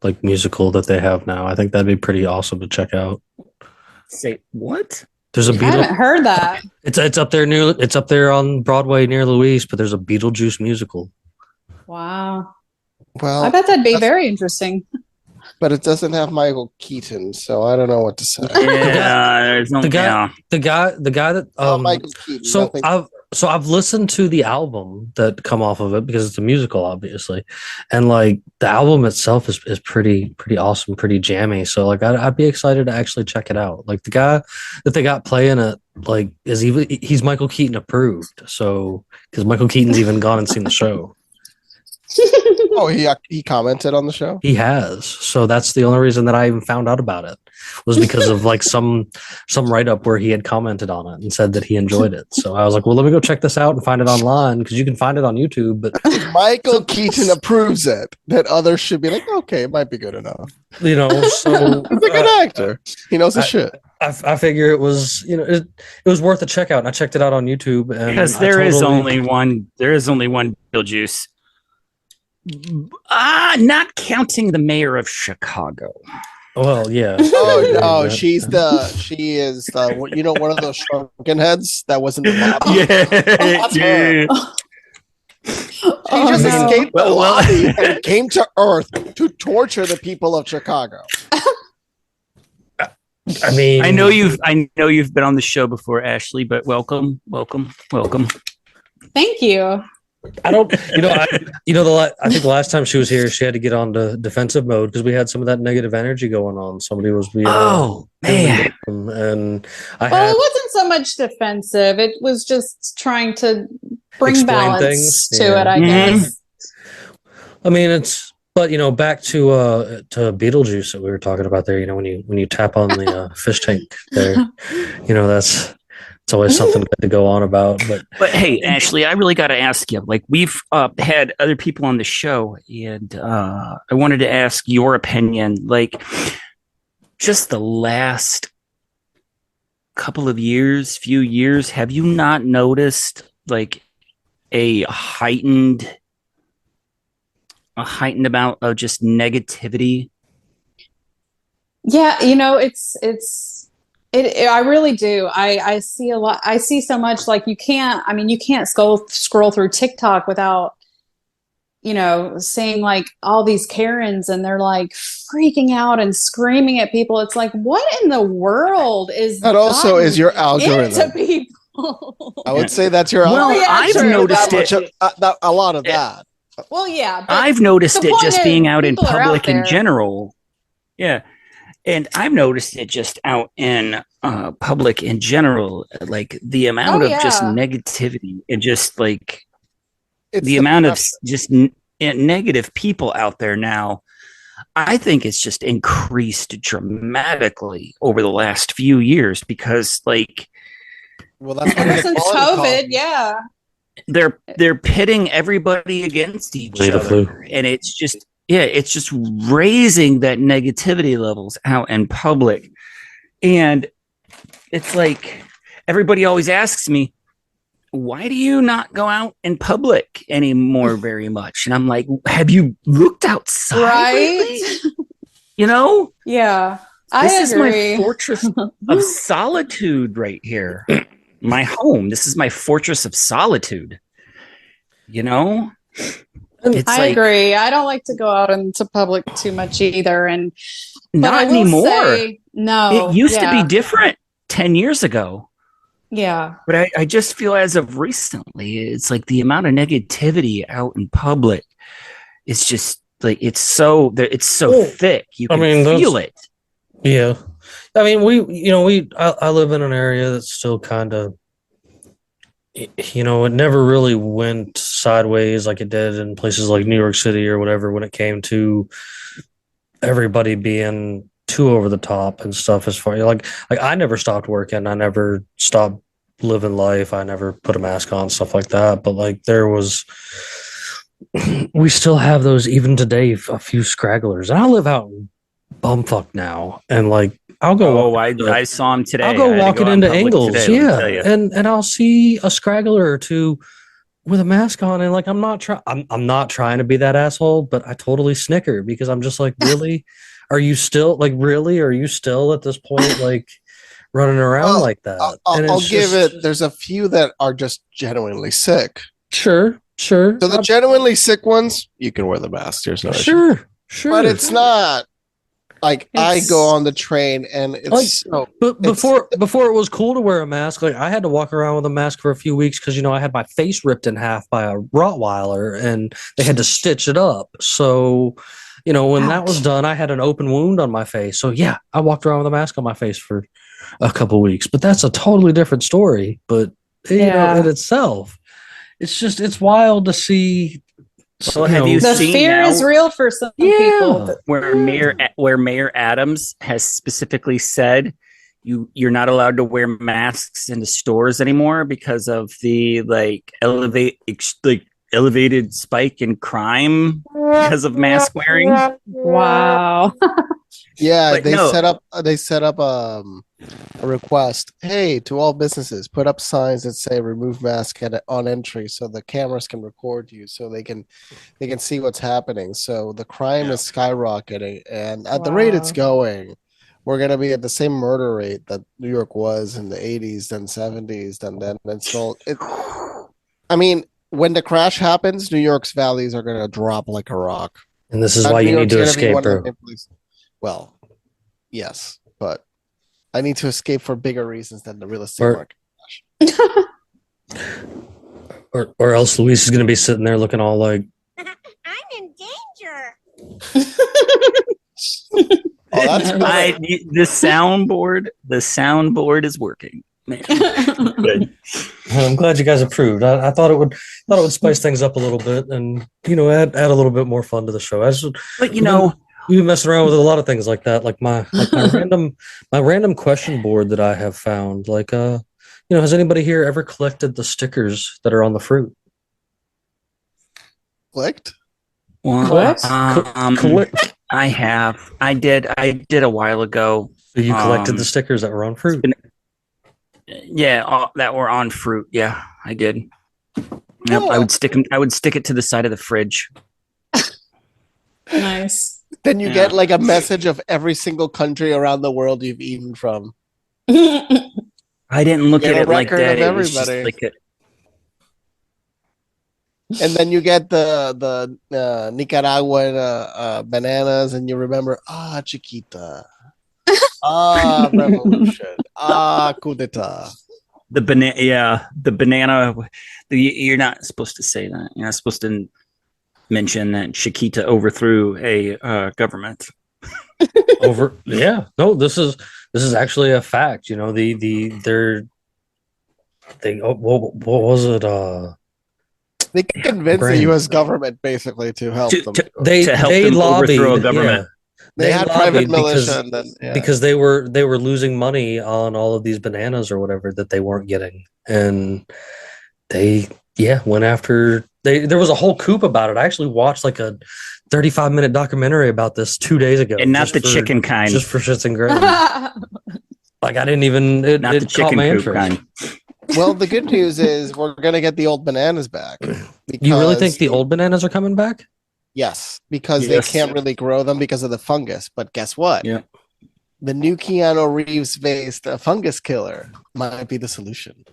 like musical that they have now. I think that'd be pretty awesome to check out. Say what? There's a I haven't heard that. It's up there on Broadway near Louise, but there's a Beetlejuice musical. Wow. Well, I bet that'd be very interesting. but it doesn't have Michael Keaton, so I don't know what to say. Yeah, there's no the guy that Michael Keaton. So I've listened to the album that come off of it, because it's a musical, obviously, and like the album itself is pretty awesome, pretty jammy. So like I'd be excited to actually check it out. Like the guy that they got playing it, like he's Michael Keaton approved. So because Michael Keaton's even gone and seen the show. Oh, he commented on the show? He has. So that's the only reason that I even found out about it, was because of like some write-up where he had commented on it and said that he enjoyed it. So I was like, well, let me go check this out and find it online, because you can find it on YouTube. But Michael Keaton approves it, that others should be like, okay, it might be good enough. so He's a good actor. He knows his shit. I figure it was, it was worth a check out, and I checked it out on YouTube. And because there is only one Beetlejuice. Not counting the mayor of Chicago. Well, yeah. Oh no, she is one of those shrunken heads that was in the lobby. She just escaped the lobby and came to Earth to torture the people of Chicago. I mean, I know you've been on the show before, Ashley, but welcome. Thank you. I don't, I think the last time she was here, she had to get on to defensive mode because we had some of that negative energy going on. Somebody was being, man, and it wasn't so much defensive. It was just trying to bring balance to it, I guess. I mean, but back to Beetlejuice that we were talking about there. When you tap on the fish tank there, it's always something good to go on about. But hey, Ashley, I really got to ask you. Like, we've had other people on the show, and I wanted to ask your opinion. Like, just the last few years, have you not noticed like a heightened a heightened amount of just negativity. Yeah, I really do. I see a lot. I see so much. Like you can't scroll through TikTok without, seeing like all these Karens and they're like freaking out and screaming at people. It's like, what in the world is That also is your into algorithm. people? I would say that's your Well, algorithm. I've true. noticed Much it. a lot of that. Well, yeah, but I've noticed the it point just is, being out in people are out public in there. general. Yeah. And I've noticed it just out in public in general, like the amount Oh, of just yeah. negativity and just like It's the amount of just negative people out there now. I think it's just increased dramatically over the last few years because, like, well, that's what Ever since COVID, yeah. they're pitting everybody against each The other, flu. and it's just raising that negativity levels out in public. And it's like everybody always asks me, why do you not go out in public anymore very much? And I'm like, have you looked outside lately? Right? Yeah. This I agree. is my fortress of solitude right here. My home. This is my fortress of solitude. It's I agree. I don't like to go out into public too much either. But not I will anymore. say, no. It used to be different 10 years ago. Yeah. But I just feel as of recently, it's like the amount of negativity out in public is just like it's so thick. You can feel it. Yeah. I mean, I live in an area that's still kind of, it never really went sideways like it did in places like New York City or whatever when it came to everybody being too over the top and stuff. As far like I never stopped working, I never stopped living life, I never put a mask on, stuff like that. But like we still have those even today, a few scragglers. And I live out in bumfuck now, and like I'll go. I saw him today. I'll go walking into Angles, today, and I'll see a straggler or two with a mask on, and like I'm not trying to be that asshole, but I totally snicker because I'm just like, really, are you still at this point like running around like that? I'll give it. There's a few that are just genuinely sick. Sure. So the genuinely sick ones, you can wear the mask. There's no issue. Sure. But it's not. Like I go on the train and it's like, but before it was cool to wear a mask, like I had to walk around with a mask for a few weeks because I had my face ripped in half by a Rottweiler and they had to stitch it up. So, when that was done, I had an open wound on my face. So yeah, I walked around with a mask on my face for a couple of weeks. But that's a totally different story. But in itself, it's wild to see. So have you the seen fear is real for some people? Where Mayor Adams has specifically said you're not allowed to wear masks into stores anymore because of the elevated spike in crime because of mask wearing. Wow. Yeah, they set up a request. Hey, to all businesses, put up signs that say "remove mask" on entry, so the cameras can record you, so they can see what's happening. So the crime is skyrocketing, and at the rate it's going, we're gonna be at the same murder rate that New York was in the 80s, then 70s, then still. I mean, when the crash happens, New York's values are gonna drop like a rock, and this is why you need to escape, bro. Well, yes, but I need to escape for bigger reasons than the real estate market. Or else Luis is going to be sitting there looking all like, I'm in danger. That's the soundboard is working. Good. I'm glad you guys approved. I thought it would spice things up a little bit and add a little bit more fun to the show. But we've been messing around with a lot of things like that, like my random question board that I have found. Like, has anybody here ever collected the stickers that are on the fruit? Clicked? What? Collect. I have. I did a while ago. So you collected the stickers that were on fruit? Yeah, that were on fruit. Yeah, I did. Yep, I would stick it to the side of the fridge. Nice. Then you Yeah. get like a message of every single country around the world you've eaten from. I didn't look Get at a it like record that. of It was just everybody. like And then you get the Nicaraguan bananas, and you remember, Chiquita, revolution, coup d'etat. the banana. Yeah, the banana. You're not supposed to say that. You're not supposed to mention that Chiquita overthrew a government. No, this is actually a fact. You know, what was it? They convinced the U.S. government basically to help them. To help them overthrow a government. They had private lobbied militia, and then because they were losing money on all of these bananas or whatever that they weren't getting, and they went after. There was a whole coup about it. I actually watched like a 35-minute documentary about this 2 days ago, and not the chicken kind, just for shits and grins. Like I didn't even not the chicken coop kind. Well, the good news is we're gonna get the old bananas back. You really think the old bananas are coming back? Yes, because they can't really grow them because of the fungus. But guess what? Yeah. The new Keanu Reeves based fungus killer might be the solution.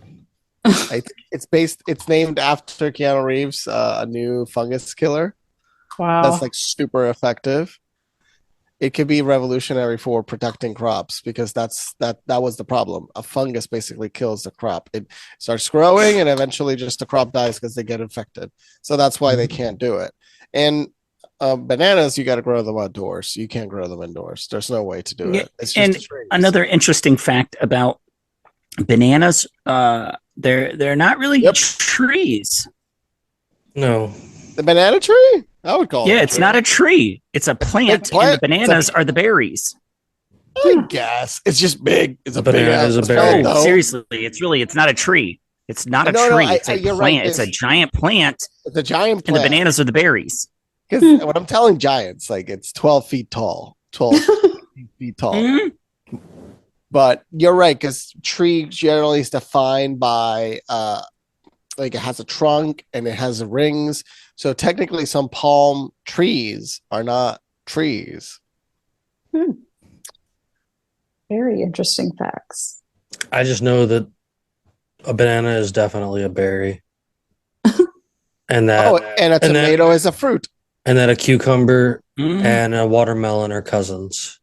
It's named after Keanu Reeves, a new fungus killer. Wow. That's like super effective. It could be revolutionary for protecting crops because that was the problem. A fungus basically kills the crop. It starts growing and eventually just the crop dies because they get infected. So that's why they can't do it. And bananas, you got to grow them outdoors. You can't grow them indoors. There's no way to do it. It's just and another interesting fact about bananas, they're not really trees. No. The banana tree? I would call it. Yeah, it's not a tree. It's a plant, and the bananas are the berries. I guess it's just big. It's a banana is a berry. No, seriously, it's not a tree. It's not a tree. It's a plant. Right. It's a giant plant. It's a giant plant. And the bananas are the berries. Because when I'm telling giants, like it's 12 feet tall. 12 feet tall. Mm-hmm. But you're right, because tree generally is defined by like it has a trunk and it has rings. So technically some palm trees are not trees. Very interesting facts. I just know that a banana is definitely a berry. And that and a tomato is a fruit. And that a cucumber and a watermelon are cousins.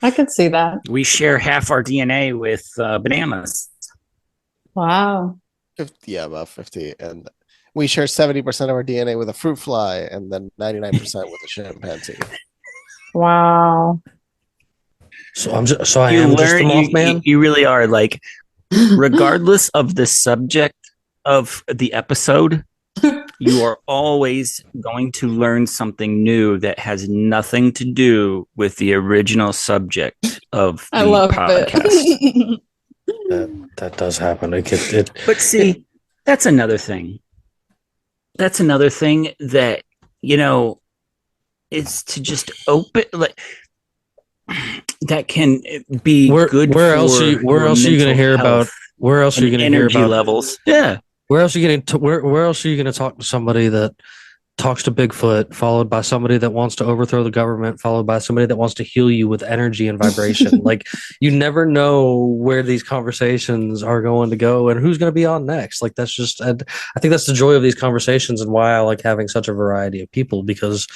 I could see that. We share half our DNA with bananas. Wow. 50, about 50. And we share 70% of our DNA with a fruit fly and then 99% with a chimpanzee. Wow. So I am just the Mothman? You really are, like, regardless of the subject of the episode, you are always going to learn something new that has nothing to do with the original subject of the podcast. That does happen. But see, that's another thing. That's another thing that, is to just open, like, that can be good. Where else are you going to hear about? Where else are you going to hear about levels? Yeah. Where else are you going to? Where else are you going to talk to somebody that talks to Bigfoot, followed by somebody that wants to overthrow the government, followed by somebody that wants to heal you with energy and vibration? Like, you never know where these conversations are going to go and who's going to be on next. Like, that's just, I think that's the joy of these conversations and why I like having such a variety of people, because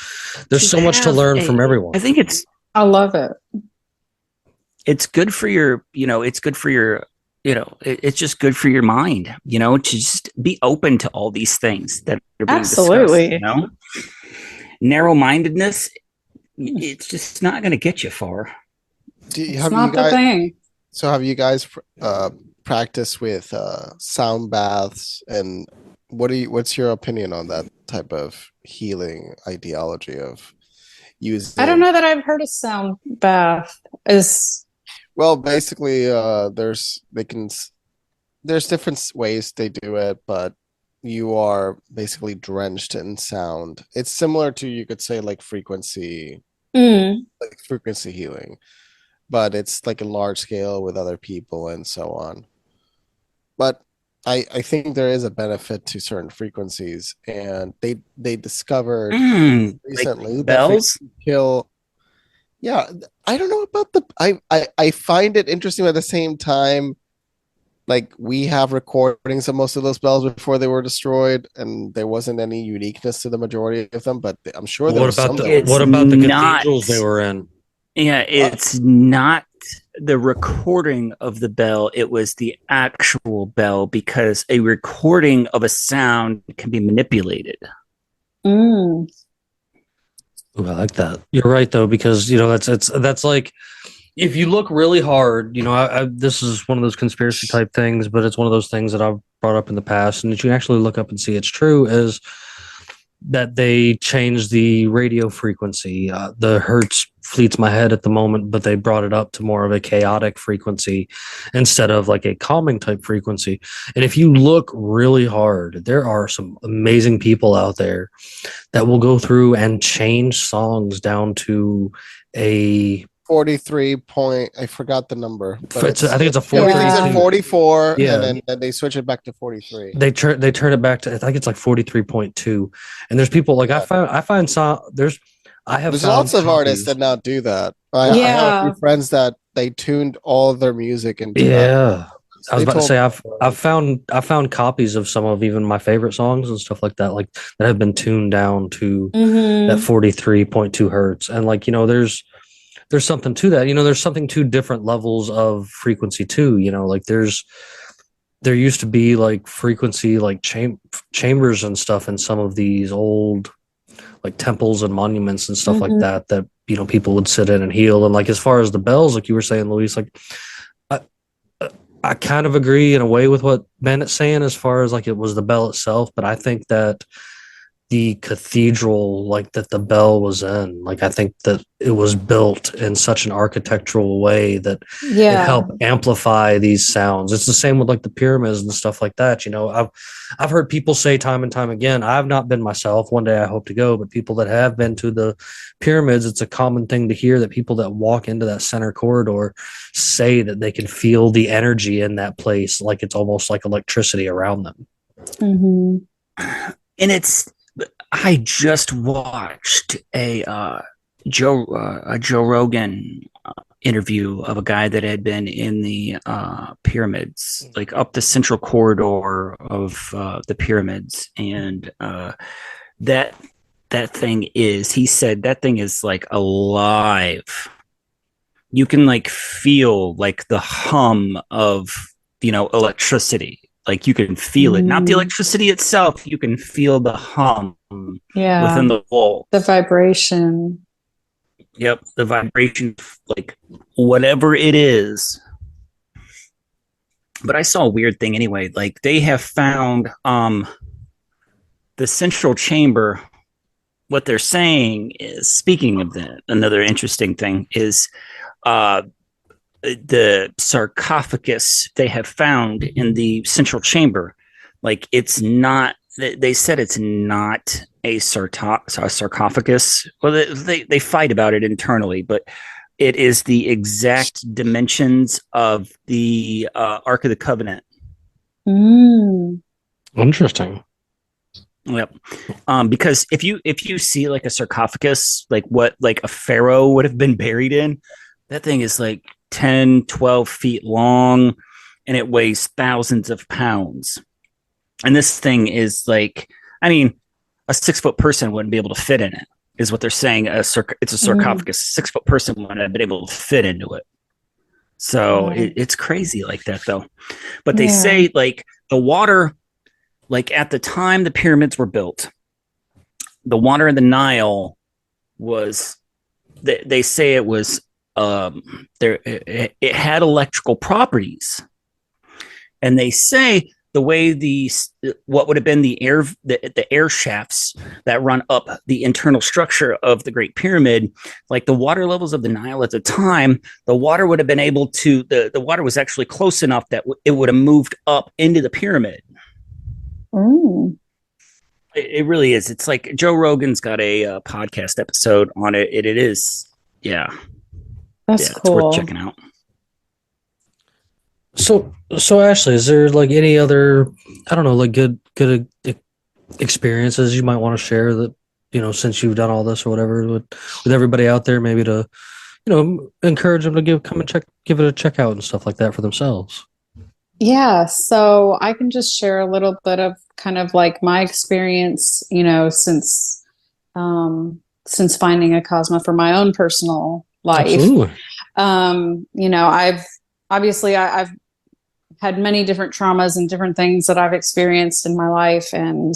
there's so much to learn from everyone. I love it. It's good for your, it's good for your, it's just good for your mind, to just be open to all these things that are being discussed. Narrow-mindedness, it's just not going to get you far. It's not the thing. So have you guys practiced with sound baths, and what's your opinion on that type of healing ideology of using? I don't know that I've heard a sound bath. Well, basically, there's different ways they do it, but you are basically drenched in sound. It's similar to, you could say, like frequency healing, but it's like a large scale with other people and so on. But I think there is a benefit to certain frequencies, and they discovered Like recently that bells. kill. Yeah, I don't know about I find it interesting, but at the same time, like we have recordings of most of those bells before they were destroyed, and there wasn't any uniqueness to the majority of them. But I'm sure there What was about some the that were It's what unique. about the not. cathedrals they were in? Yeah, it's not the recording of the bell. It was the actual bell because a recording of a sound can be manipulated. Mm. Ooh, I like that. You're right though, because that's like if you look really hard, this is one of those conspiracy type things, but it's one of those things that I've brought up in the past, and that you can actually look up and see it's true. Is that they changed the radio frequency. The hertz fleets my head at the moment, but they brought it up to more of a chaotic frequency instead of like a calming type frequency. And if you look really hard, there are some amazing people out there that will go through and change songs down to a 43 point. I forgot the number, but I think it's a everything's at 432. 44, Yeah. and then they switch it back to 43. They turn it back to, I think it's like 43.2. And there's people like Yeah. I find some there's I have There's found lots of artists copies. that now do that. I have a few friends that they tuned all of their music into that. Yeah. I was They about to told say me. I've found copies of some of even my favorite songs and stuff like that, like that have been tuned down to that 43.2 hertz. And like, there's something to that. There's something to different levels of frequency too. Like there used to be like frequency like chambers and stuff in some of these old like temples and monuments and stuff like that people would sit in and heal. And like as far as the bells, like you were saying, Luis, like I, I kind of agree in a way with what Bandit's saying as far as like it was the bell itself, but I think that the cathedral like that the bell was in, like I think that it was built in such an architectural way that it helped amplify these sounds. It's the same with like the pyramids and stuff like that. I've heard people say time and time again, I've not been myself, one day I hope to go, but people that have been to the pyramids, it's a common thing to hear that people that walk into that center corridor say that they can feel the energy in that place, like it's almost like electricity around them. And I just watched a Joe Rogan interview of a guy that had been in the pyramids, like up the central corridor of the pyramids, and that thing is, he said that thing is like alive. You can like feel like the hum of electricity. Like you can feel it, not the electricity itself. You can feel the hum within the wall, the vibration. Yep, the vibration, like whatever it is. But I saw a weird thing anyway. Like they have found the central chamber. What they're saying is, speaking of that, another interesting thing is the sarcophagus they have found in the central chamber. Like it's not, they said it's not a sarcophagus. Well, they fight about it internally, but it is the exact dimensions of the Ark of the Covenant. Interesting. Yep. Because if you see like a sarcophagus, like what like a pharaoh would have been buried in, that thing is like 10, 12 feet long, and it weighs thousands of pounds. And this thing is like, I mean, a 6-foot person wouldn't be able to fit in it, is what they're saying. It's a sarcophagus. A 6-foot person wouldn't have been able to fit into it. So it's crazy like that, though. But they say like the water, like at the time the pyramids were built, the water in the Nile was, they say it was, it had electrical properties, and they say the way what would have been the air shafts that run up the internal structure of the Great Pyramid, like the water levels of the Nile at the time, the water would have been able to, the water was actually close enough that it would have moved up into the pyramid. It really is. It's like Joe Rogan's got a podcast episode on it. It is, that's cool. it's worth checking out. So Ashley, is there like any other, I don't know, like good experiences you might want to share that, since you've done all this or whatever with everybody out there, maybe to, encourage them to give it a check out and stuff like that for themselves. Yeah, so I can just share a little bit of kind of like my experience, since finding Acasma for my own personal life. Absolutely. I've obviously I've had many different traumas and different things that I've experienced in my life, and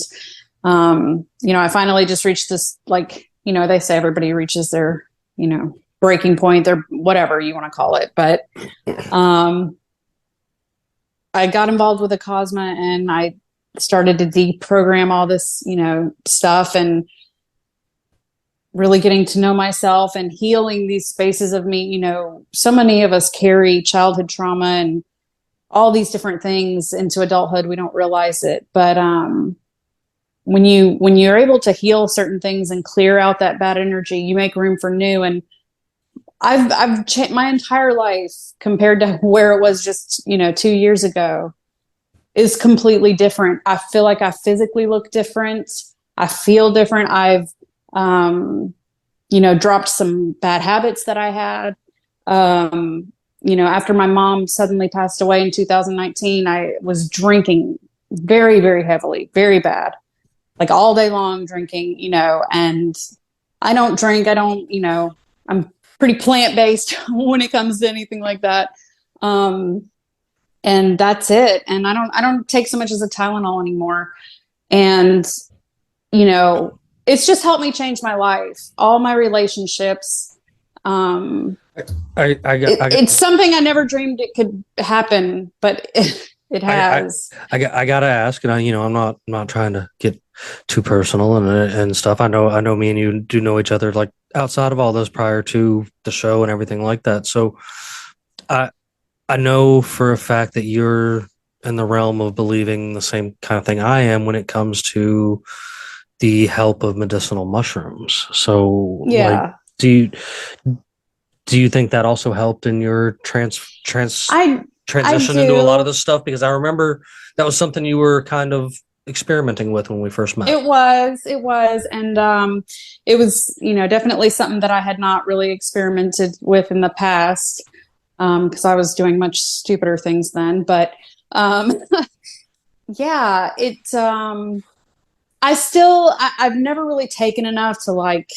I finally just reached this, like, they say everybody reaches their, breaking point, their whatever you want to call it, but I got involved with Acasma and I started to deprogram all this, stuff, and really getting to know myself and healing these spaces of me. So many of us carry childhood trauma and all these different things into adulthood. We don't realize it, but when you're able to heal certain things and clear out that bad energy, you make room for new. And I've changed my entire life compared to where it was just 2 years ago is completely different. I feel like I physically look different. I feel different. I've dropped some bad habits that I had. After my mom suddenly passed away in 2019, I was drinking very, very heavily, very bad, like all day long drinking, and I don't drink. I don't, I'm pretty plant-based when it comes to anything like that. And that's it. And I don't take so much as a Tylenol anymore. And, it's just helped me change my life, all my relationships. It's something I never dreamed it could happen, but it has. I gotta ask, and I'm not trying to get too personal and stuff. I know me and you do know each other, like, outside of all this, prior to the show and everything like that. So I know for a fact that you're in the realm of believing the same kind of thing I am when it comes to the help of medicinal mushrooms. So yeah. Like, do you think that also helped in your transition into a lot of this stuff? Because I remember that was something you were kind of experimenting with when we first met. It was. And it was, definitely something that I had not really experimented with in the past, because I was doing much stupider things then. But yeah, I've never really taken enough to like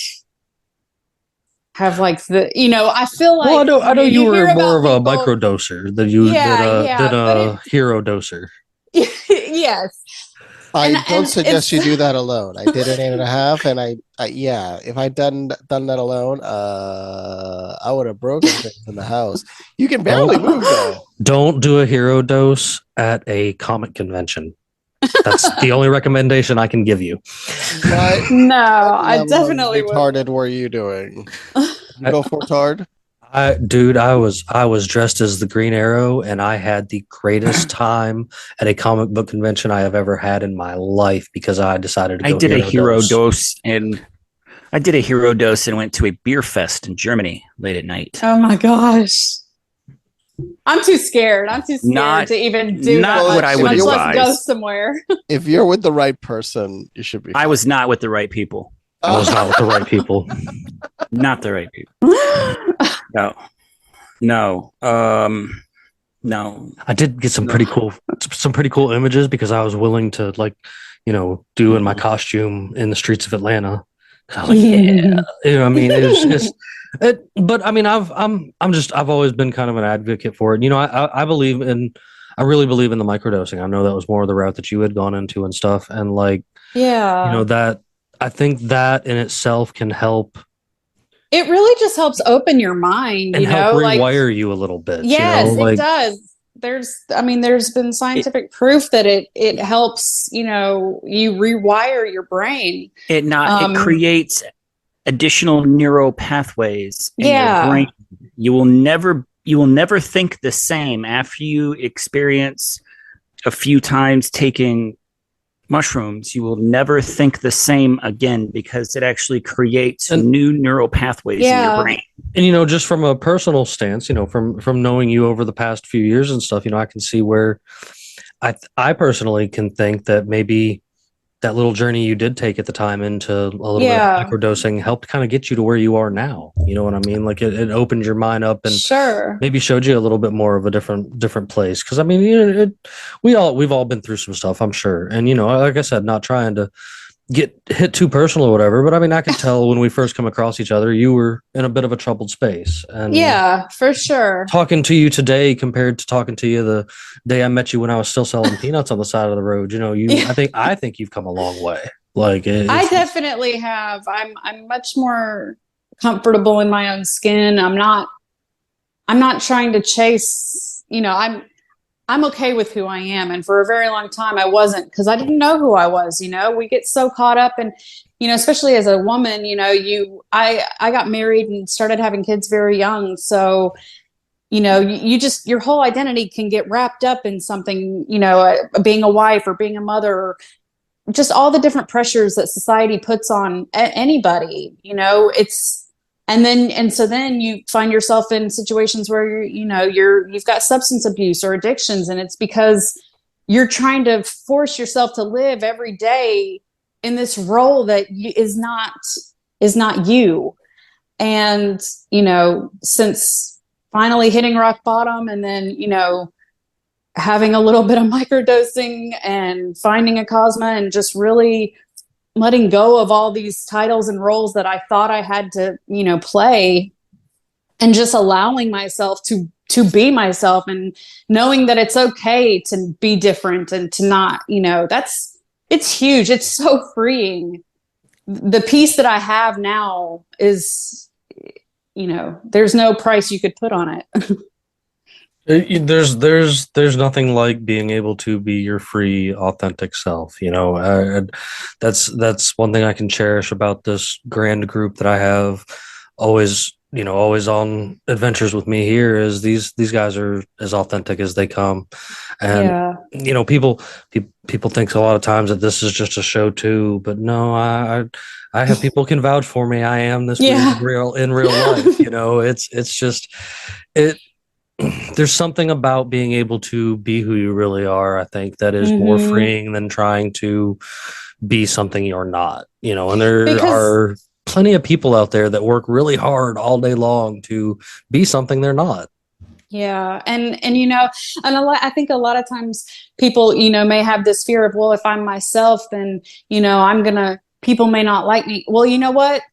have like the, I feel like, well, I know you were more of a people, microdoser than a hero doser. Yes. I don't suggest you do that alone. I did an 8.5, and if I'd done that alone, I would have broken things in the house. You can barely move though. Don't do a hero dose at a comic convention. That's the only recommendation I can give you. What? No, I definitely retarded. Were you doing? Go for retard. Dude, I was dressed as the Green Arrow, and I had the greatest time at a comic book convention I have ever had in my life because I decided to go. I did a hero dose and went to a beer fest in Germany late at night. Oh my gosh. I'm too scared. To even do not that. What I would advise. Let's go somewhere. If you're with the right person, you should be. I was not with the right people. I was not with the right people. Not the right people. No. No. I did get some pretty cool images because I was willing to, like, do in my costume in the streets of Atlanta. I was like, yeah. I mean, but I mean, I've always been kind of an advocate for it. I really believe in the microdosing. I know that was more of the route that you had gone into and stuff. And like, yeah, that I think that in itself can help. It really just helps open your mind and help rewire you a little bit. Yes, it does. There's been scientific proof that it helps, you rewire your brain. It creates additional neural pathways in your brain. You will never think the same after you experience a few times taking mushrooms, you will never think the same again because it actually creates new neural pathways in your brain. And just from a personal stance, from knowing you over the past few years and stuff, I can see where I personally can think that maybe that little journey you did take at the time into a little bit of microdosing helped kind of get you to where you are now. You know what I mean? Like it opened your mind up and maybe showed you a little bit more of a different place. Cause I mean, we've all been through some stuff, I'm sure. And, like I said, not trying to get hit too personal or whatever, but I mean, I could tell when we first come across each other, you were in a bit of a troubled space. And yeah, for sure. Talking to you today compared to talking to you the day I met you when I was still selling peanuts on the side of the road, I think you've come a long way. Like I definitely have. I'm much more comfortable in my own skin. I'm not trying to chase, I'm okay with who I am. And for a very long time, I wasn't, because I didn't know who I was. We get so caught up and, especially as a woman, I got married and started having kids very young. So, your whole identity can get wrapped up in something, being a wife or being a mother, or just all the different pressures that society puts on anybody, so then you find yourself in situations where you've got substance abuse or addictions, and it's because you're trying to force yourself to live every day in this role that is not you. And since finally hitting rock bottom, and then having a little bit of microdosing and finding Acasma and just really letting go of all these titles and roles that I thought I had to, play, and just allowing myself to be myself, and knowing that it's okay to be different and to not, it's huge. It's so freeing. The peace that I have now is, there's no price you could put on it. There's nothing like being able to be your free, authentic self. That's one thing I can cherish about this grand group that I have. Always on adventures with me here is these guys are as authentic as they come. And people think a lot of times that this is just a show too, but no, I have people can vouch for me. I am this in real life. It's just it. There's something about being able to be who you really are, I think, that is more freeing than trying to be something you're not, and there are plenty of people out there that work really hard all day long to be something they're not. Yeah. And I think a lot of times people, may have this fear of, well, if I'm myself, then, people may not like me. Well, you know what?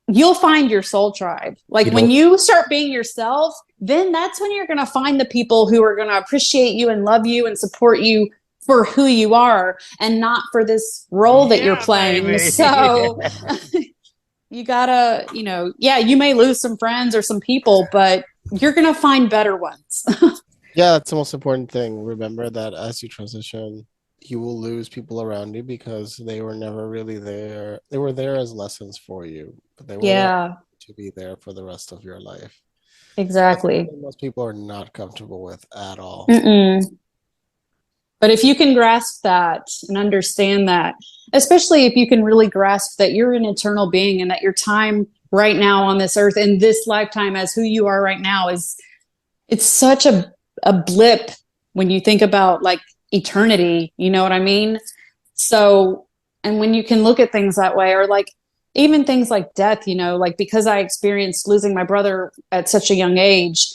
You'll find your soul tribe. Like when you start being yourself, then that's when you're going to find the people who are going to appreciate you and love you and support you for who you are, and not for this role that you're playing. Baby. So you gotta, you may lose some friends or some people, but you're going to find better ones. Yeah, that's the most important thing. Remember that as you transition, you will lose people around you because they were never really there. They were there as lessons for you, but they were to be there for the rest of your life. Exactly. Most people are not comfortable with at all. But if you can grasp that and understand that, especially if you can really grasp that you're an eternal being and that your time right now on this earth in this lifetime as who you are right now it's such a blip when you think about like eternity, you know what I mean? So, and when you can look at things that way, or like even things like death, like because I experienced losing my brother at such a young age,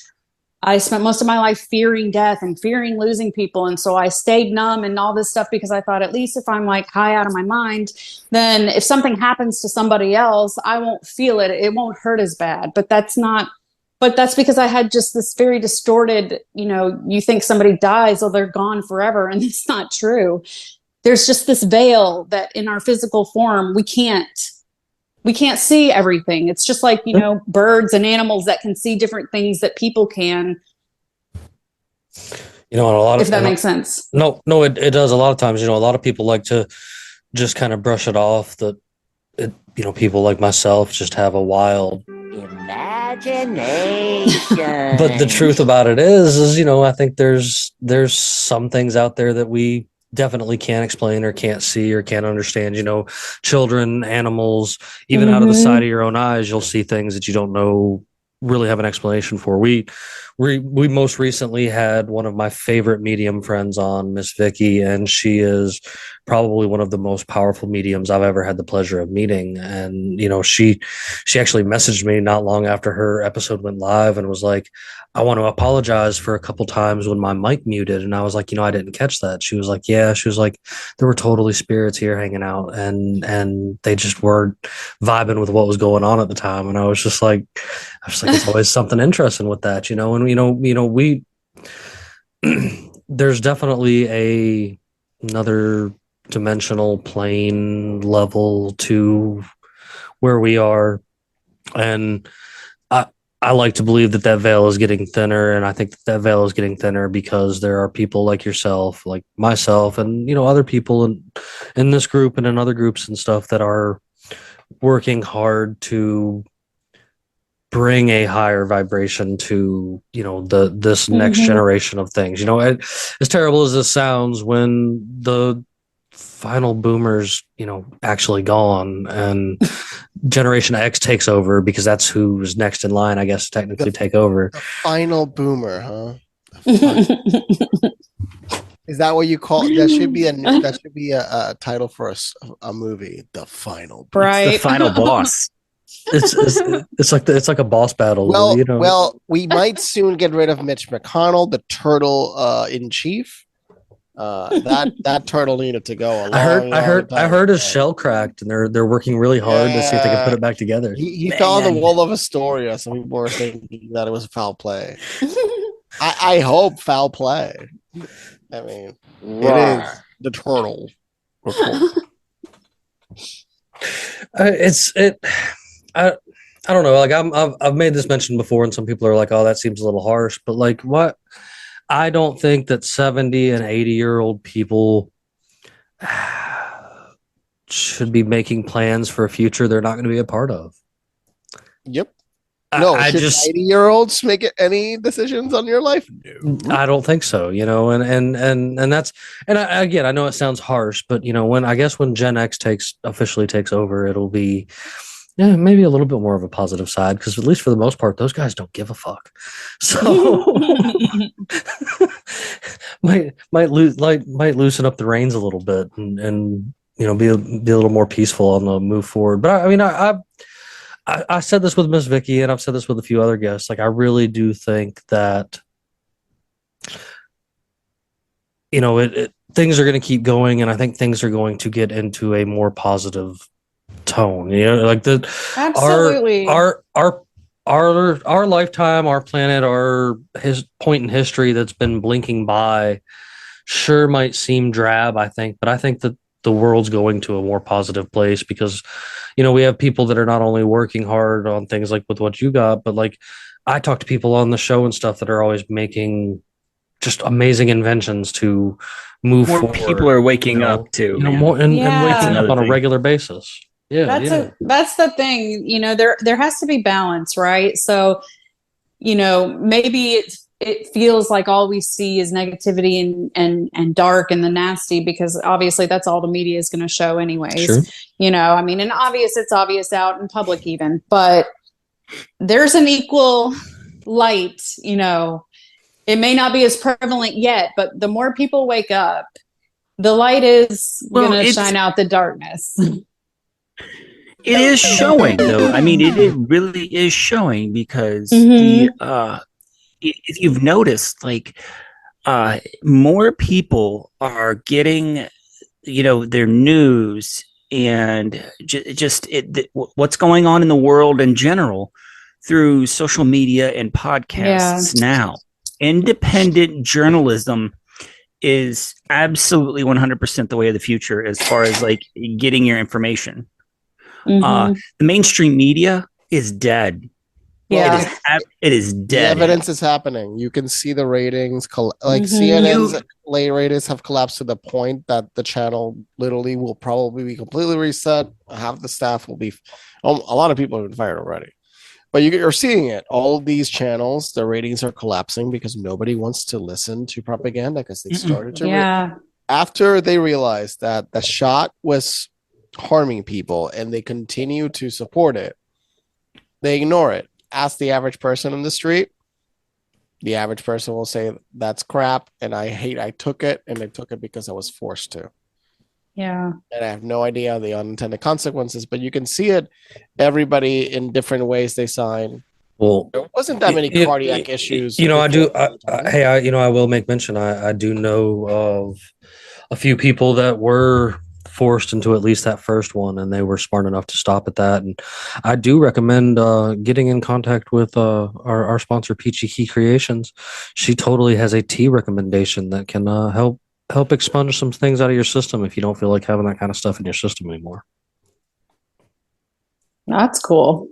I spent most of my life fearing death and fearing losing people. And so I stayed numb and all this stuff because I thought, at least if I'm like high out of my mind, then if something happens to somebody else, I won't feel it. It won't hurt as bad. But that's because I had just this very distorted, you think somebody dies, or they're gone forever. And it's not true. There's just this veil that in our physical form, we can't see everything. It's just like, birds and animals that can see different things that people can. A lot of, if that makes sense. No, it does. A lot of times, a lot of people like to just kind of brush it off that, people like myself just have a wild imagination. But the truth about it is, I think there's some things out there that we definitely can't explain or can't see or can't understand. Children, animals, even out of the side of your own eyes, you'll see things that you don't know really have an explanation for. We most recently had one of my favorite medium friends on, Miss Vicky, and she is probably one of the most powerful mediums I've ever had the pleasure of meeting. And she actually messaged me not long after her episode went live and was like, I want to apologize for a couple times when my mic muted. And I was like, I didn't catch that. She was like, yeah. She was like, there were totally spirits here hanging out, and they just weren't vibing with what was going on at the time. And I was just like, it's always something interesting with that, and we there's definitely another dimensional plane level to where we are. And I like to believe that veil is getting thinner, and I think that veil is getting thinner because there are people like yourself, like myself, and other people in this group and in other groups and stuff that are working hard to bring a higher vibration to this next generation of things. As terrible as this sounds, when the final boomers actually gone and Generation X takes over, because that's who's next in line, I guess, technically take over. The final boomer, huh? Is that what you call it? That should be a title for a movie. The final boomer. Right. It's the final boss. It's like a boss battle. Well, we might soon get rid of Mitch McConnell, the turtle in chief. That turtle needed to go. I heard his shell cracked, and they're working really hard to see if they can put it back together. He fell on the wall of Astoria, so people were thinking that it was foul play. I hope foul play. I mean, it is the turtle. I don't know. Like I've made this mention before, and some people are like, "Oh, that seems a little harsh." But like, what? I don't think that 70 and 80-year-old people should be making plans for a future they're not going to be a part of. Yep. No, I should just 80-year-olds make any decisions on your life? No. I don't think so, and that's, and again, I know it sounds harsh, but when Gen X officially takes over, it'll be maybe a little bit more of a positive side, because at least for the most part, those guys don't give a fuck. So might loosen up the reins a little bit and be a little more peaceful on the move forward. But I said this with Miss Vicky, and I've said this with a few other guests. Like, I really do think that things are going to keep going, and I think things are going to get into a more positive tone. Like Absolutely. our lifetime, our planet, his point in history that's been blinking by sure might seem drab, I think, but I think that the world's going to a more positive place, because we have people that are not only working hard on things like with what you got, but like I talk to people on the show and stuff that are always making just amazing inventions to move more forward. People are waking up too, more and waking up on a regular basis. That's the thing. There has to be balance, right? So maybe it feels like all we see is negativity and dark and the nasty, because obviously that's all the media is going to show anyways. Sure. And it's obvious out in public even, but there's an equal light. It may not be as prevalent yet, but the more people wake up, the light is going to shine out the darkness. It is showing, though. I mean, it really is showing, because if you've noticed, like, more people are getting, their news and what's going on in the world in general through social media and podcasts now. Independent journalism is absolutely 100% the way of the future as far as like getting your information. The mainstream media is dead. Yeah, it is dead. The evidence is happening. You can see the ratings. CNN's late ratings have collapsed to the point that the channel literally will probably be completely reset. Half the staff will be. A lot of people have been fired already. But you're seeing it. All of these channels, the ratings are collapsing because nobody wants to listen to propaganda, because they started to. after they realized that the shot was harming people and they continue to support it, they ignore it. Ask the average person in the street. The average person will say, that's crap, and I took it, and I took it because I was forced to. Yeah. And I have no idea the unintended consequences, but you can see it. Everybody in different ways they sign. Well, There wasn't that many cardiac issues. I do. before 2020. I will make mention. I do know of a few people that were forced into at least that first one, and they were smart enough to stop at that. And I do recommend getting in contact with our sponsor, Peachy Key Creations. She totally has a tea recommendation that can help expunge some things out of your system if you don't feel like having that kind of stuff in your system anymore. That's cool.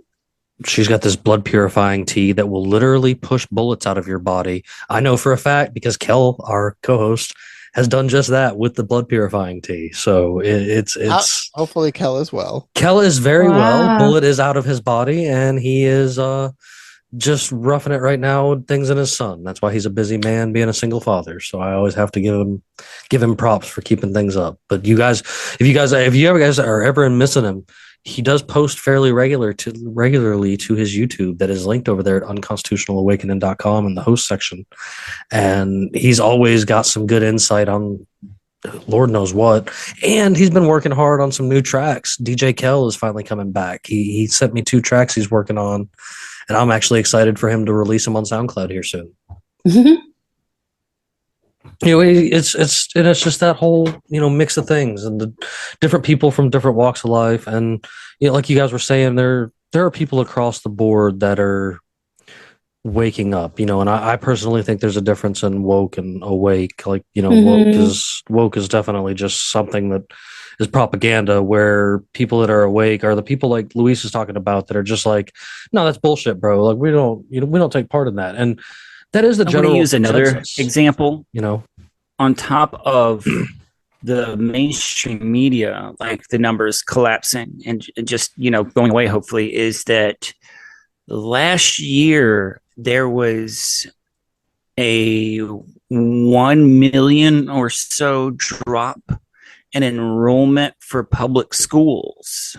She's got this blood purifying tea that will literally push bullets out of your body. I know for a fact because Kel, our co-host, has done just that with the blood purifying tea. So it's hopefully Kel as well. Kel is very well. Wow. Bullet is out of his body, and he is just roughing it right now with things in his son. That's why he's a busy man being a single father. So I always have to give him props for keeping things up. But you guys, if you guys are ever missing him, he does post fairly regularly to his YouTube that is linked over there at unconstitutionalawakening.com in the host section. And he's always got some good insight on Lord knows what. And he's been working hard on some new tracks. DJ Kel is finally coming back. He sent me 2 tracks he's working on, and I'm actually excited for him to release them on SoundCloud here soon. It's just that whole mix of things and the different people from different walks of life, and like you guys were saying, there are people across the board that are waking up, and I personally think there's a difference in woke and awake. Like woke is definitely just something that is propaganda, where people that are awake are the people like Luis is talking about that are just like, no, that's bullshit, bro. Like we don't take part in that. And that is the general. I'm going to use another consensus. example. On top of the mainstream media, like the numbers collapsing and just going away, hopefully, is that last year there was a 1 million or so drop in enrollment for public schools.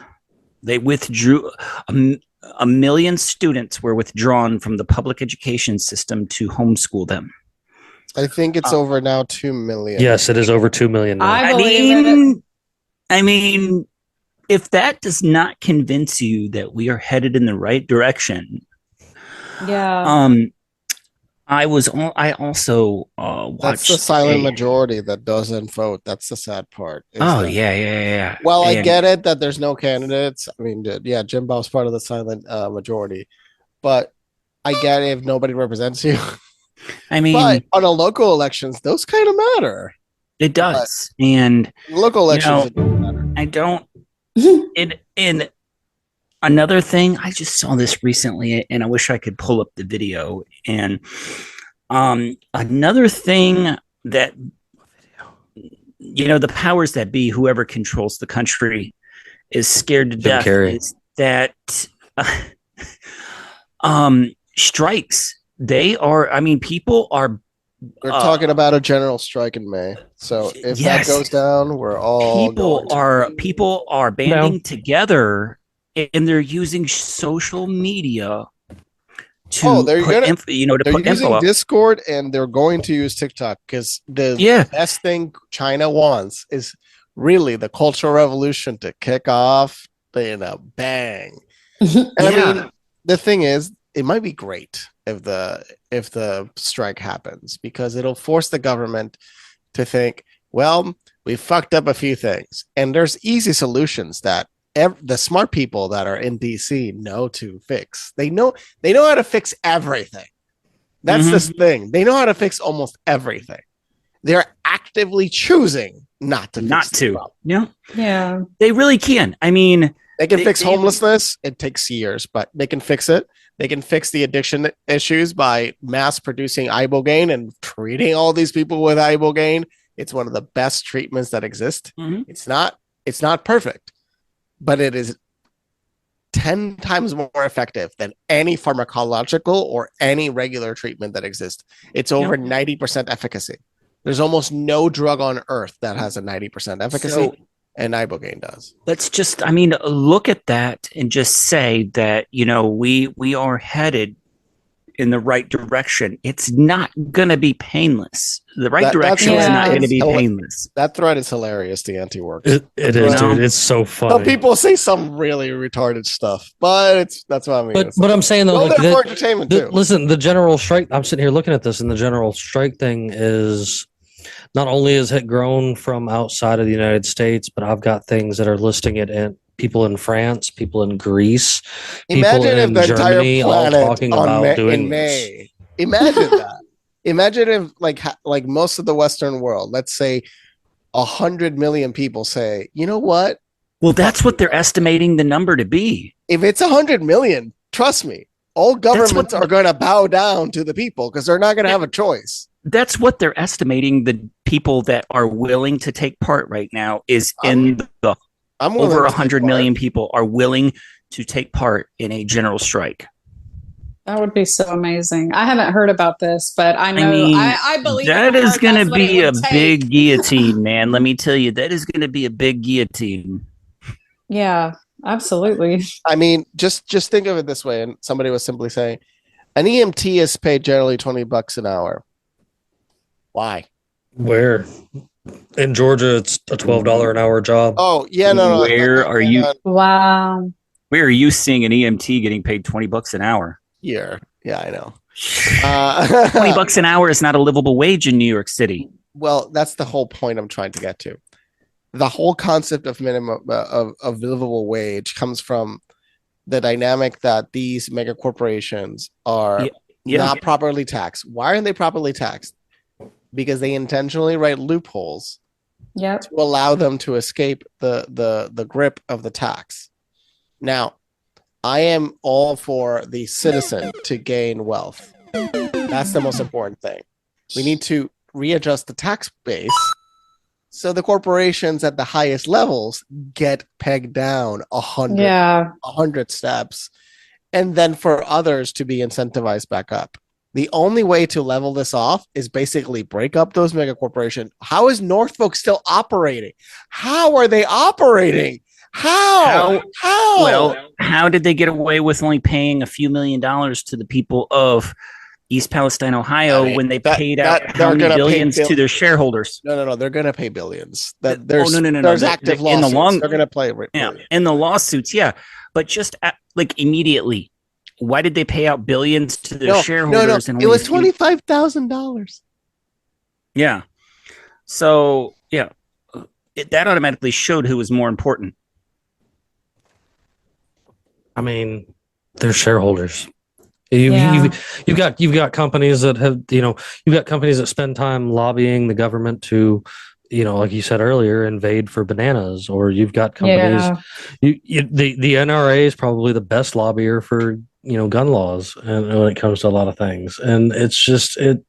They withdrew. A million students were withdrawn from the public education system to homeschool them. I think it's over now 2 million. Yes, it is over 2 million now. I mean, if that does not convince you that we are headed in the right direction, yeah. I also watched. That's the silent majority that doesn't vote. That's the sad part. Yeah. Well, I get it that there's no candidates. I mean, yeah, Jimbob's part of the silent majority, but I get it if nobody represents you. I mean, but on a local elections, those kind of matter. It does, and local elections, it doesn't matter. I don't. In another thing, I just saw this recently, and I wish I could pull up the video. And another thing that the powers that be, whoever controls the country, is scared to death. Is that strikes? They are. I mean, people are. They're talking about a general strike in May. So if that goes down, we're all people are banding together, and they're using social media to they're using Discord, and they're going to use TikTok, because the best thing China wants is really the Cultural Revolution to kick off in a bang. And I mean, the thing is, it might be great if the strike happens, because it'll force the government to think, well, we fucked up a few things, and there's easy solutions that the smart people that are in DC know to fix. They know how to fix everything. That's this thing. They know how to fix almost everything. They're actively choosing not to. Yeah. They really can. I mean, they can fix homelessness. It takes years, but they can fix it. They can fix the addiction issues by mass producing ibogaine and treating all these people with ibogaine. It's one of the best treatments that exist. It's not perfect, but it is 10 times more effective than any pharmacological or any regular treatment that exists. It's over 90% efficacy. There's almost no drug on earth that has a 90% efficacy, So and ibogaine does. let's just, look at that and just say that, we are headed in the right direction. It's not going to be painless. The right direction is not going to be painless. That thread is hilarious. The anti-works. It is, dude. It's so funny. Some people say some really retarded stuff, but that's what I mean. But I'm saying though, for entertainment too. Listen, the general strike. I'm sitting here looking at this, and the general strike thing is not only has it grown from outside of the United States, but I've got things that are listing it in people in France, people in Greece, people in Germany, all talking about doing this. Imagine that. Imagine if like most of the Western world, let's say 100 million people say, you know what? Well, that's what they're estimating the number to be. If it's 100 million, trust me, all governments are going to bow down to the people because they're not going to have a choice. That's what they're estimating. The people that are willing to take part right now is over 100 million people are willing to take part in a general strike. That would be so amazing. I haven't heard about this, but I know I believe that is going to be a big guillotine, man. Let me tell you, that is going to be a big guillotine. Yeah, absolutely. I mean, just think of it this way. And somebody was simply saying, an EMT is paid generally $20 an hour. Why? Where? In Georgia, it's a $12 an hour job. Oh, yeah, no. Where are you? Wow. Where are you seeing an EMT getting paid $20 an hour? Here. Yeah, I know. $20 an hour is not a livable wage in New York City. Well, that's the whole point I'm trying to get to. The whole concept of minimum of livable wage comes from the dynamic that these mega corporations are not properly taxed. Why aren't they properly taxed? Because they intentionally write loopholes to allow them to escape the grip of the tax. Now, I am all for the citizen to gain wealth. That's the most important thing. We need to readjust the tax base so the corporations at the highest levels get pegged down 100 steps, and then for others to be incentivized back up. The only way to level this off is basically break up those mega corporations. How is Norfolk still operating? How are they operating? How? Well, how did they get away with only paying a few $1 million to the people of East Palestine, Ohio, when they paid out how many billions to their shareholders? No. They're going to pay billions. There's active lawsuits. In the they're going to play. In the lawsuits, but just immediately. Why did they pay out billions to their shareholders? No. It was $25,000. Yeah. So, that automatically showed who was more important. I mean, they're shareholders. You've got companies that have, you've got companies that spend time lobbying the government to, like you said earlier, invade for bananas, or you've got companies. The NRA is probably the best lobbyer for gun laws, and when it comes to a lot of things, and it's just it.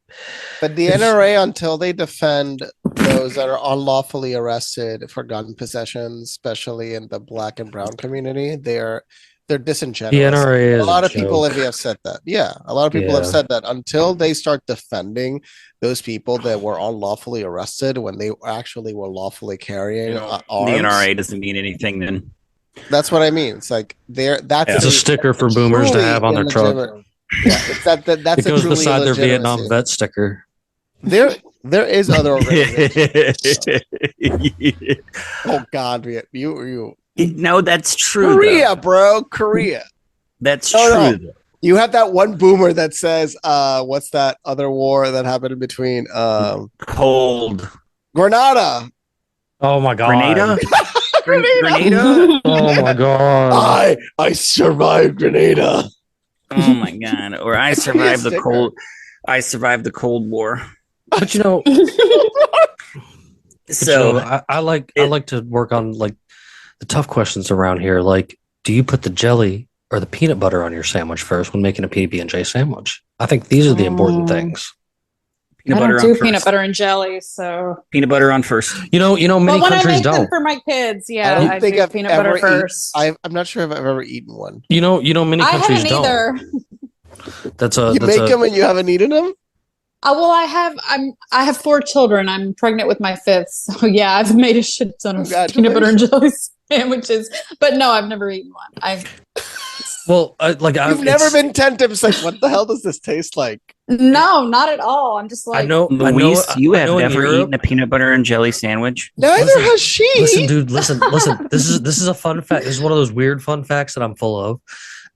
But the NRA, until they defend those that are unlawfully arrested for gun possession, especially in the Black and brown community, they're disingenuous. The NRA is a lot of people have said that. Yeah, a lot of people have said that until they start defending those people that were unlawfully arrested when they actually were lawfully carrying arms. The NRA doesn't mean anything then. That's what I mean. It's like it's a sticker for boomers to have on their truck. Yeah, it's that's it goes beside their Vietnam vet sticker. There is other organizations. Oh God, you. No, that's true. Korea, bro, Korea. That's true. No. You have that one boomer that says, "What's that other war that happened in between?" Cold. Grenada. Oh my God. Grenada. Grenada. Oh my God. I survived Grenada. Oh my God. Or I survived the cold. I survived the Cold War. But so I like to work on like the tough questions around here. Like, do you put the jelly or the peanut butter on your sandwich first when making a PB&J sandwich? I think these are the important things. I don't do peanut butter and jelly, so peanut butter on first. Many countries don't. For my kids, I think do peanut butter first. I'm not sure if I've ever eaten one. Many countries don't. Either. You make them and you haven't eaten them? Well, I have 4 children. I'm pregnant with my 5th. So yeah, I've made a shit ton of peanut butter and jelly sandwiches. But no, I've never eaten one. You've never been tempted. It's like, what the hell does this taste like? No, not at all. I'm just like, Luis, you have never Europe, eaten a peanut butter and jelly sandwich. Neither has she. Listen, dude, listen. This is a fun fact. This is one of those weird fun facts that I'm full of.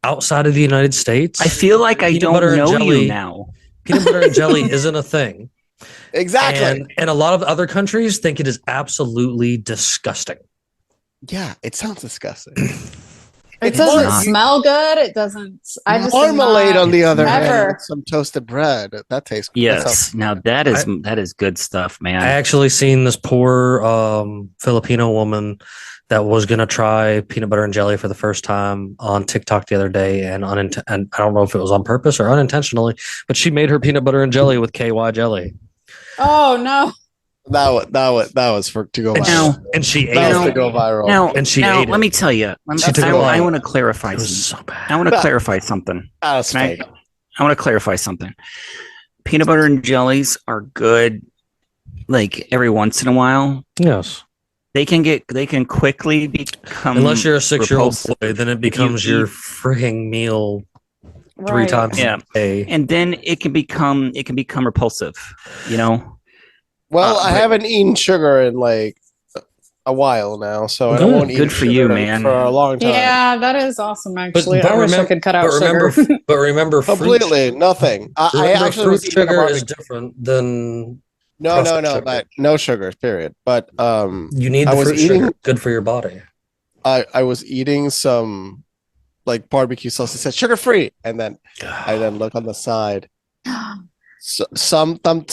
Outside of the United States, I feel like I don't know you now. Peanut butter and jelly isn't a thing. Exactly. And a lot of other countries think it is absolutely disgusting. Yeah, it sounds disgusting. it doesn't smell good. It doesn't. I just marmalade on the other hand, with some toasted bread. That tastes good. Yes. Now that is good stuff, man. I actually seen this poor Filipino woman that was going to try peanut butter and jelly for the first time on TikTok the other day, and I don't know if it was on purpose or unintentionally, but she made her peanut butter and jelly with KY jelly. Oh no! That was for to go viral. Now, and she ate it to go viral. Now, let me tell you. I want to clarify. It was so bad. I want to clarify something. I want to clarify something. Peanut butter and jellies are good, like every once in a while. Yes. They can quickly become, unless you're a 6-year-old repulsive. boy, then it becomes your frigging meal 3 times a day. And then it can become repulsive, you know. Well, I haven't eaten sugar in like a while now, so I won't eat good for you, man, for a long time. Yeah, that is awesome. Actually, but I wish I could cut out sugar. But remember, completely nothing. I actually fruit sugar is different than. No, but no sugar, period. But you need the fruit sugar. Good for your body. I was eating some like barbecue sauce. It said sugar free, and then I look on the side. Something.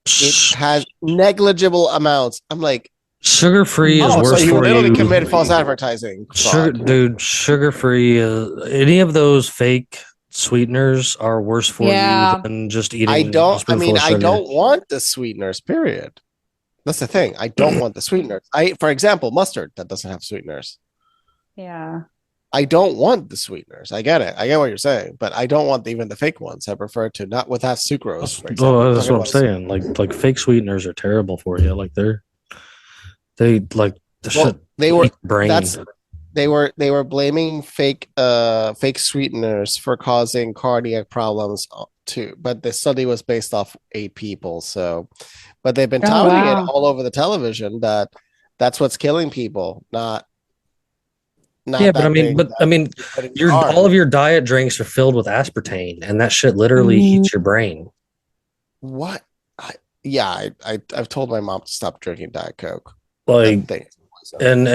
It has negligible amounts. I'm like, sugar free is worse so you for literally you. Committed false advertising. Sugar free. Any of those fake sweeteners are worse for you than just eating. I don't want the sweeteners, period. That's the thing. I don't want the sweeteners. For example, mustard that doesn't have sweeteners. Yeah. I don't want the sweeteners. I get it. I get what you're saying, but I don't want even the fake ones. I prefer to not without sucrose. For example. Well, that's what I'm saying. Like fake sweeteners are terrible for you. Like they were blaming fake sweeteners for causing cardiac problems too, but the study was based off 8 people. So, but they've been touting it all over the television that that's what's killing people, not yeah, but I mean, all of your diet drinks are filled with aspartame, and that shit literally heats your brain. What? I've told my mom to stop drinking Diet Coke. Like, and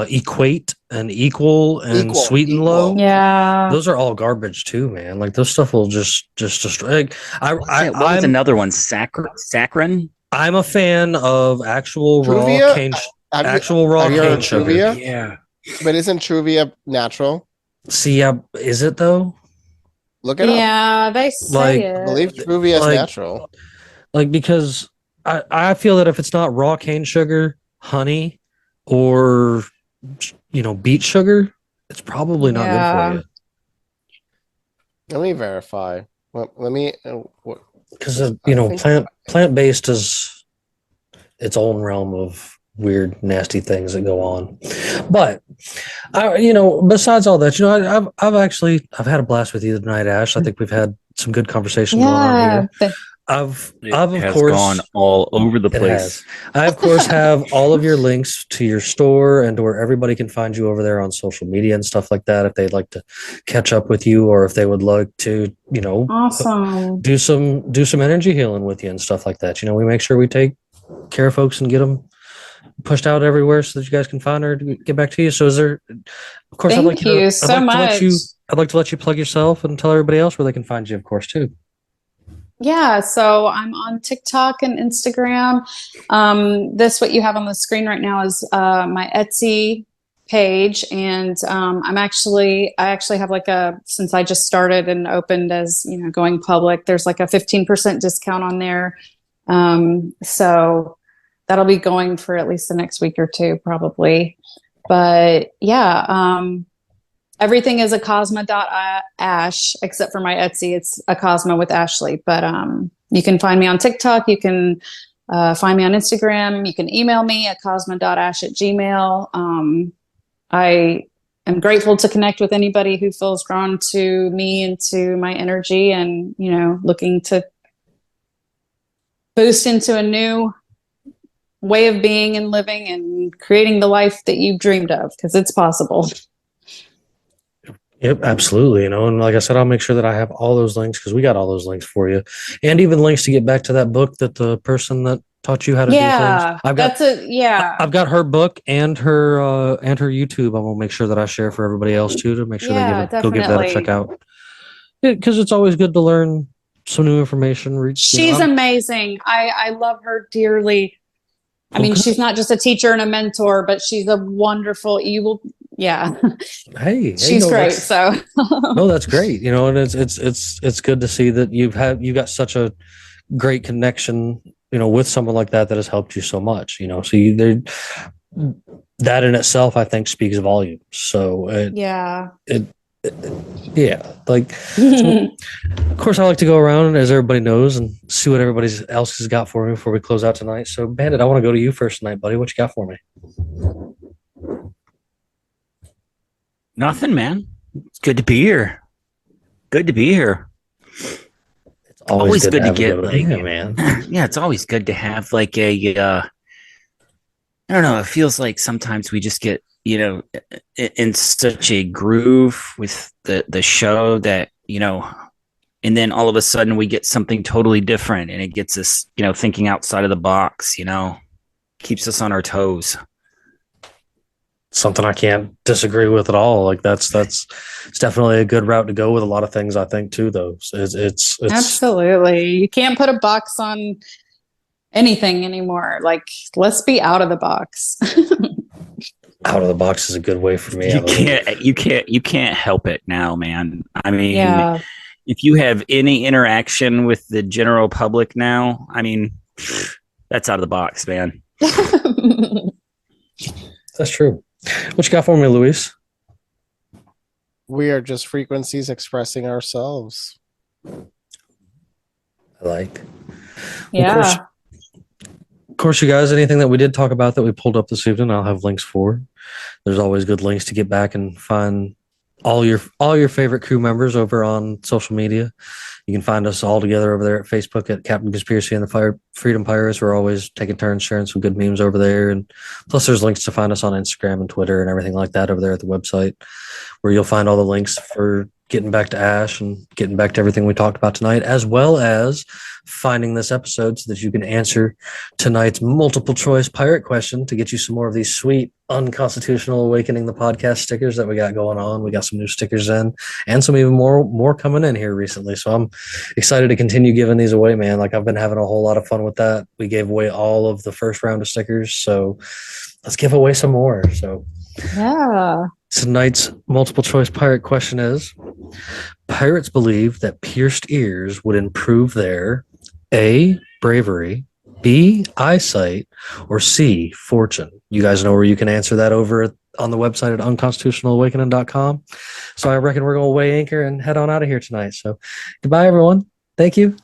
equate and equal and sweet and low. Yeah, those are all garbage too, man. Like those stuff will just destroy. Like, what was another one? Saccharin. I'm a fan of actual raw cane. Raw cane sugar. Yeah. But isn't Truvia natural? See, is it though? Look it up. Yeah, they say it. I believe Truvia is natural. Like, because I feel that if it's not raw cane sugar, honey, or beet sugar, it's probably not good for you. Let me verify. Let me because plant-based is its own realm of weird, nasty things that go on. But besides all that, I've had a blast with you tonight, Ash. I think we've had some good conversation going on here. I've of course gone all over the place. I of course have all of your links to your store and to where everybody can find you over there on social media and stuff like that if they'd like to catch up with you, or if they would like to awesome do some energy healing with you and stuff like that. We make sure we take care of folks and get them pushed out everywhere so that you guys can find her to get back to you. So is there, of course, I'd like to let you plug yourself and tell everybody else where they can find you, of course, too. Yeah, so I'm on TikTok and Instagram. What you have on the screen right now is my Etsy page, and I actually have since I just started and opened as going public, there's like a 15% discount on there. So that'll be going for at least the next week or two, probably. But yeah, Everything is Acasma.ash, except for my Etsy. It's Acasma with Ashley. But you can find me on TikTok. You can find me on Instagram. You can email me at acasma.ash@gmail. I am grateful to connect with anybody who feels drawn to me and to my energy, and looking to boost into a new way of being and living and creating the life that you've dreamed of, because it's possible. Yep, absolutely. And like I said, I'll make sure that I have all those links, because we got all those links for you, and even links to get back to that book that the person that taught you how to do things. I've got her book and her YouTube. I'm gonna make sure that I share for everybody else too, to make sure they go give that a check out. Because it's always good to learn some new information. She's amazing. I love her dearly. I mean, she's not just a teacher and a mentor, but she's a wonderful. Hey, she's great. So no, that's great. And it's good to see that you got such a great connection, with someone like that has helped you so much. So that in itself, I think, speaks volumes. So like, so, of course, I like to go around, as everybody knows, and see what everybody else has got for me before we close out tonight. So, Bandit, I want to go to you first tonight, buddy. What you got for me? Nothing, man. It's good to be here. It's always good to get man. Yeah, it's always good to have like a I don't know, it feels like sometimes we just get in such a groove with the show that and then all of a sudden we get something totally different, and it gets us thinking outside of the box, keeps us on our toes. Something I can't disagree with at all. Like it's definitely a good route to go with a lot of things, I think, too, though. It's absolutely, you can't put a box on anything anymore. Like, let's be out of the box. Out of the box is a good way for me. You can't help it now, man. I mean, if you have any interaction with the general public now, I mean, that's out of the box, man. That's true. What you got for me, Luis? We are just frequencies expressing ourselves. I like. Yeah. Of course, you guys, anything that we did talk about that we pulled up this evening, I'll have links for. There's always good links to get back and find all your favorite crew members over on social media. You can find us all together over there at Facebook at Captain Conspiracy and the Freedom Pirates. We're always taking turns sharing some good memes over there. And plus there's links to find us on Instagram and Twitter and everything like that over there at the website, where you'll find all the links for getting back to Ash and getting back to everything we talked about tonight, as well as finding this episode so that you can answer tonight's multiple choice pirate question to get you some more of these sweet Unconstitutional Awakening the podcast stickers that we got going on. We got some new stickers in, and some even more coming in here recently. So I'm excited to continue giving these away, man. Like, I've been having a whole lot of fun with that. We gave away all of the first round of stickers, so let's give away some more. So yeah. Tonight's multiple choice pirate question is: pirates believe that pierced ears would improve their A, bravery, B, eyesight, or C, fortune. You guys know where you can answer that over on the website at unconstitutionalawakening.com. So I reckon we're going to weigh anchor and head on out of here tonight. So goodbye, everyone. Thank you.